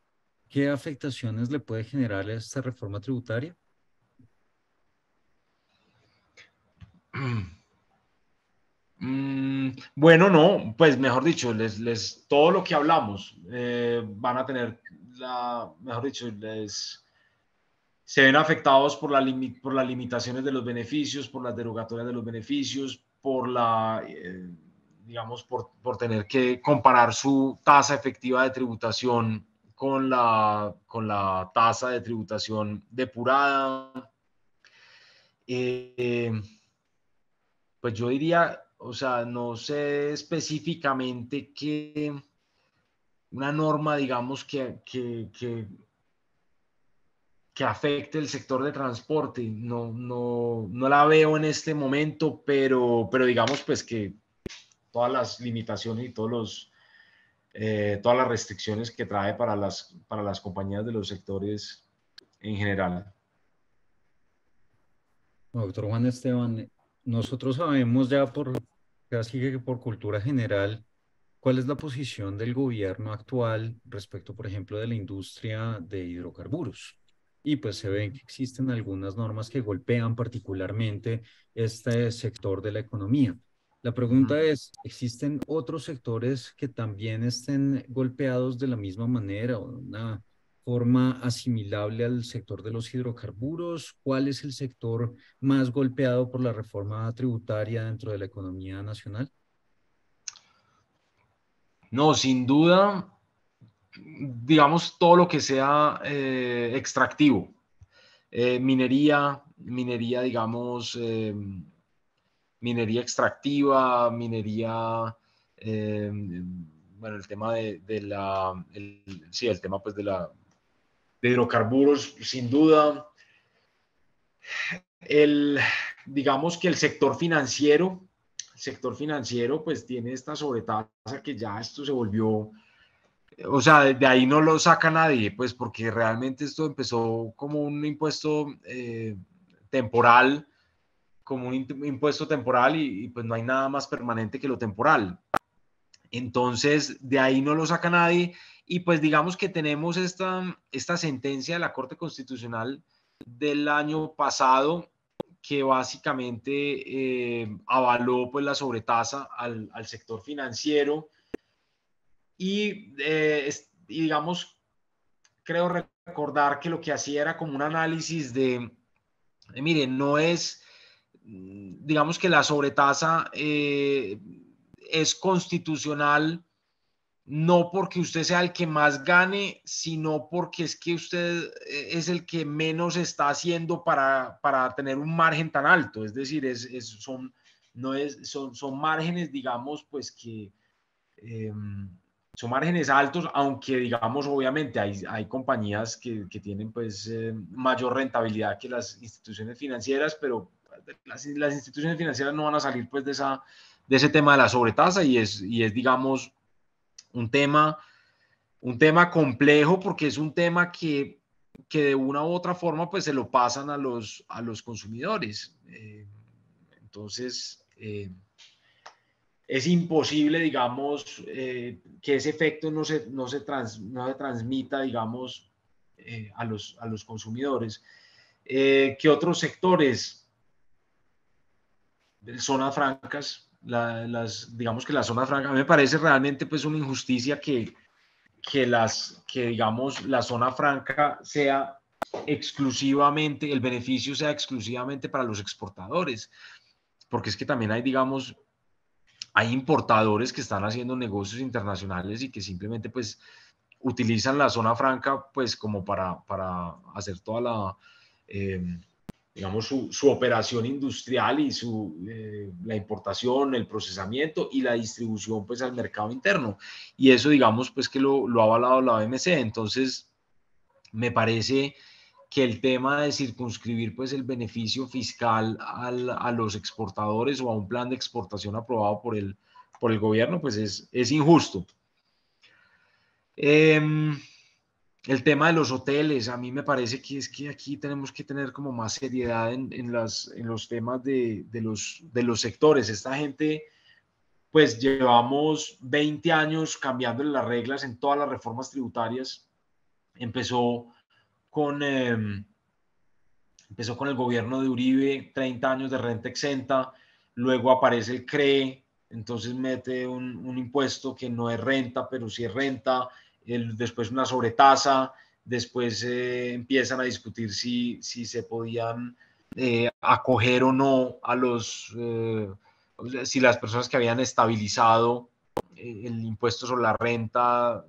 qué afectaciones le puede generar a esta reforma tributaria? Bueno, no, pues mejor dicho, todo lo que hablamos van a tener, mejor dicho, se ven afectados por las limitaciones de los beneficios, por las derogatorias de los beneficios, digamos, por tener que comparar su tasa efectiva de tributación con la tasa de tributación depurada. Eh, pues yo diría, o sea, no sé específicamente qué una norma, digamos, que afecte el sector de transporte. No la veo en este momento, pero digamos pues que todas las limitaciones y todas las restricciones que trae para las compañías de los sectores en general. Doctor Juan Esteban, nosotros sabemos ya casi que por cultura general, cuál es la posición del gobierno actual respecto, por ejemplo, de la industria de hidrocarburos. Y pues se ve que existen algunas normas que golpean particularmente este sector de la economía. La Ujú. pregunta es, ¿existen otros sectores que también estén golpeados de la misma manera o forma asimilable al sector de los hidrocarburos? ¿Cuál es el sector más golpeado por la reforma tributaria dentro de la economía nacional? No, sin duda, digamos, todo lo que sea extractivo, minería, digamos, minería extractiva, minería, bueno, el tema sí, el tema pues de hidrocarburos, sin duda. El, digamos que el sector financiero pues tiene esta sobretasa que ya esto se volvió, o sea, de ahí no lo saca nadie, pues porque realmente esto empezó como un impuesto temporal, como un impuesto temporal y pues no hay nada más permanente que lo temporal. Entonces, de ahí no lo saca nadie y pues digamos que tenemos esta sentencia de la Corte Constitucional del año pasado que básicamente avaló pues la sobretasa al sector financiero y digamos, creo recordar que lo que hacía era como un análisis miren, no es, digamos que la sobretasa es constitucional no porque usted sea el que más gane, sino porque es que usted es el que menos está haciendo para tener un margen tan alto. Es decir, son márgenes, digamos, pues que eh, son márgenes altos, aunque digamos, obviamente hay compañías que tienen pues mayor rentabilidad que las instituciones financieras, pero las instituciones financieras no van a salir pues de ese tema de la sobretasa y es digamos, un tema, un tema complejo porque es un tema que de una u otra forma pues se lo pasan a los consumidores. Entonces, es imposible, digamos, que ese efecto no se transmita, digamos, a los consumidores. ¿Qué otros sectores? Zonas francas, digamos que las zonas francas, a mí me parece realmente pues una injusticia que digamos la zona franca sea exclusivamente, el beneficio sea exclusivamente para los exportadores, porque es que también hay, digamos, hay importadores que están haciendo negocios internacionales y que simplemente pues utilizan la zona franca pues como para hacer toda digamos, su operación industrial y la importación, el procesamiento y la distribución pues al mercado interno. Y eso digamos pues que lo ha avalado la OMC. Entonces me parece que el tema de circunscribir pues el beneficio fiscal a los exportadores o a un plan de exportación aprobado por el gobierno pues es injusto. El tema de los hoteles, a mí me parece que es que aquí tenemos que tener como más seriedad en los temas de los sectores. Esta gente, pues llevamos 20 años cambiando las reglas en todas las reformas tributarias. Empezó con, eh, empezó con el gobierno de Uribe, 30 años de renta exenta, luego aparece el CRE, entonces mete un impuesto que no es renta, pero sí es renta, después una sobretasa, después empiezan a discutir si se podían acoger o no si las personas que habían estabilizado el impuesto sobre la renta,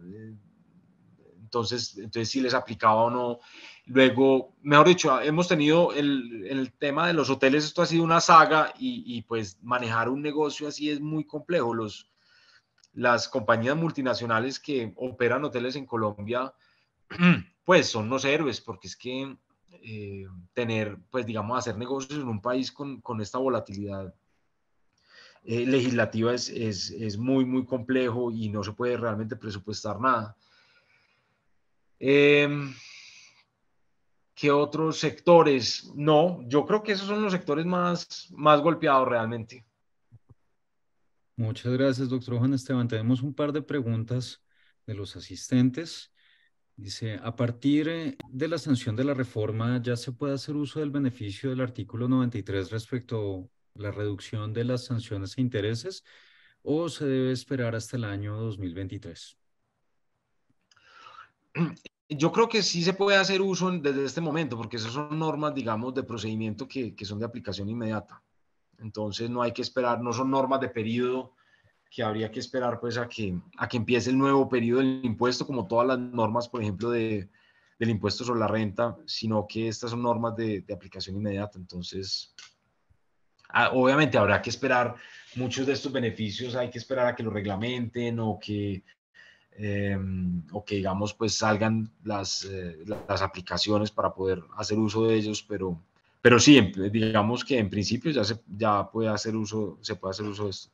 entonces sí les aplicaba o no. Luego, mejor dicho, hemos tenido el tema de los hoteles, esto ha sido una saga y pues manejar un negocio así es muy complejo. Las compañías multinacionales que operan hoteles en Colombia, pues son los héroes, porque es que pues digamos, hacer negocios en un país con esta volatilidad legislativa es muy, muy complejo y no se puede realmente presupuestar nada. Eh, ¿Qué otros sectores? No, yo creo que esos son los sectores más golpeados realmente. Muchas gracias, doctor Juan Esteban. Tenemos un par de preguntas de los asistentes. Dice, a partir de la sanción de la reforma, ¿ya se puede hacer uso del beneficio del artículo 93 respecto a la reducción de las sanciones e intereses o se debe esperar hasta el año 2023? yo creo que sí se puede hacer uso desde este momento, porque esas son normas, digamos, de procedimiento que son de aplicación inmediata. Entonces no hay que esperar, no son normas de periodo que habría que esperar pues a que empiece el nuevo periodo del impuesto, como todas las normas, por ejemplo, del impuesto sobre la renta, sino que estas son normas de aplicación inmediata. Entonces, obviamente habrá que esperar muchos de estos beneficios, hay que esperar a que lo reglamenten eh, o que digamos pues salgan las aplicaciones para poder hacer uso de ellos, pero sí, digamos que en principio ya puede hacer uso, se puede hacer uso de esto.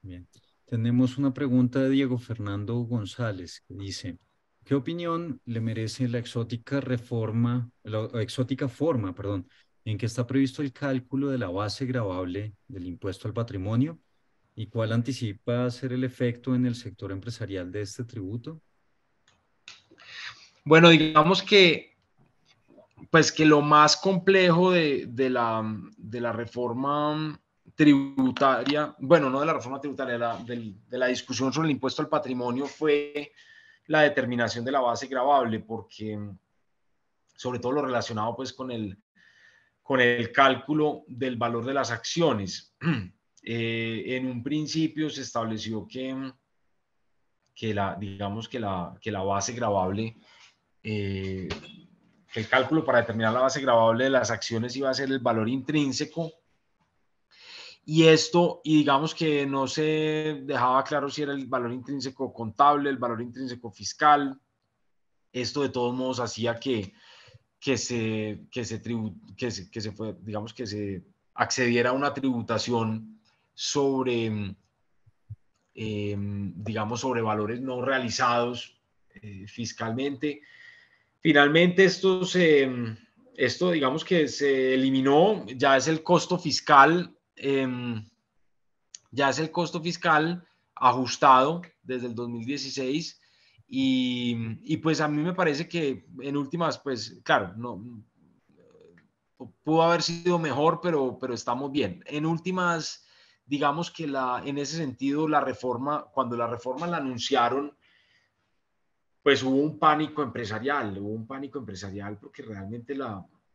Bien. Tenemos una pregunta de Diego Fernando González que dice, ¿qué opinión le merece la exótica forma, perdón, en que está previsto el cálculo de la base gravable del impuesto al patrimonio? ¿Y cuál anticipa ser el efecto en el sector empresarial de este tributo? Bueno, digamos que pues que lo más complejo de la reforma tributaria, bueno, no de la reforma tributaria, de la discusión sobre el impuesto al patrimonio fue la determinación de la base gravable, porque sobre todo lo relacionado pues con el cálculo del valor de las acciones. En un principio se estableció digamos que la base gravable, que el cálculo para determinar la base gravable de las acciones iba a ser el valor intrínseco, y digamos que no se dejaba claro si era el valor intrínseco contable, el valor intrínseco fiscal. Esto de todos modos hacía digamos, que se accediera a una tributación sobre, digamos, sobre valores no realizados fiscalmente. Finalmente esto digamos que se eliminó, ya es el costo fiscal ajustado desde el 2016, y pues a mí me parece que en últimas, pues claro, no, pudo haber sido mejor, pero estamos bien. En últimas, digamos que en ese sentido, cuando la reforma la anunciaron, pues hubo un pánico empresarial porque realmente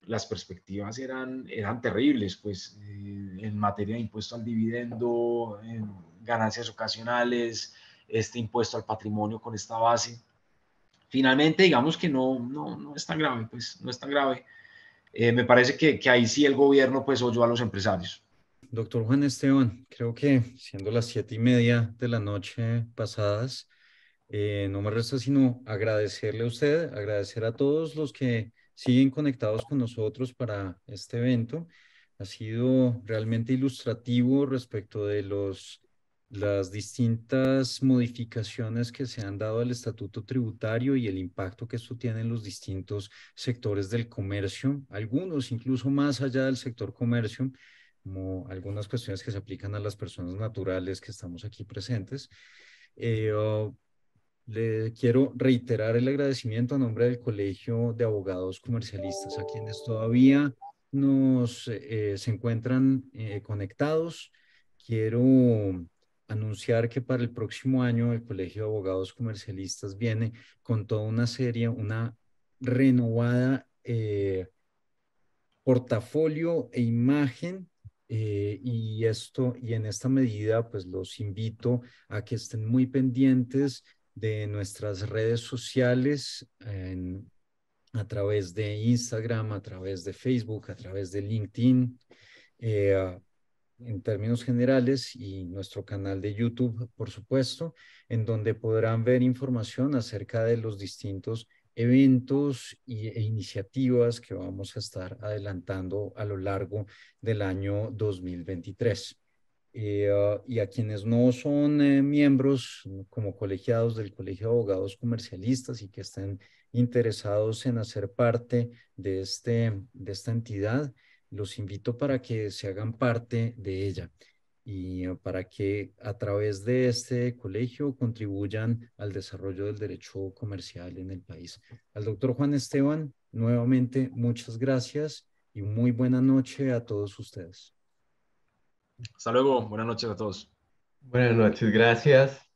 las perspectivas eran terribles, pues en materia de impuesto al dividendo, en ganancias ocasionales, este impuesto al patrimonio con esta base. Finalmente, digamos que no es tan grave, pues no es tan grave. Me parece que ahí sí el gobierno pues oyó a los empresarios. Doctor Juan Esteban, creo que siendo las 7:30 de la noche pasadas, no me resta sino agradecerle a usted, agradecer a todos los que siguen conectados con nosotros para este evento. Ha sido realmente ilustrativo respecto de las distintas modificaciones que se han dado al estatuto tributario y el impacto que esto tiene en los distintos sectores del comercio, algunos incluso más allá del sector comercio, como algunas cuestiones que se aplican a las personas naturales que estamos aquí presentes. Le quiero reiterar el agradecimiento a nombre del Colegio de Abogados Comercialistas, a quienes todavía se encuentran conectados. Quiero anunciar que para el próximo año el Colegio de Abogados Comercialistas viene con toda una serie, una renovada portafolio e imagen. Y en esta medida, pues los invito a que estén muy pendientes de nuestras redes sociales a través de Instagram, a través de Facebook, a través de LinkedIn, eh, en términos generales, y nuestro canal de YouTube, por supuesto, en donde podrán ver información acerca de los distintos eventos e iniciativas que vamos a estar adelantando a lo largo del año 2023. Y a quienes no son miembros como colegiados del Colegio de Abogados Comercialistas y que estén interesados en hacer parte de esta entidad, los invito para que se hagan parte de ella y para que a través de este colegio contribuyan al desarrollo del derecho comercial en el país. Al doctor Juan Esteban, nuevamente muchas gracias y muy buena noche a todos ustedes. Hasta luego, buenas noches a todos. Buenas noches, gracias.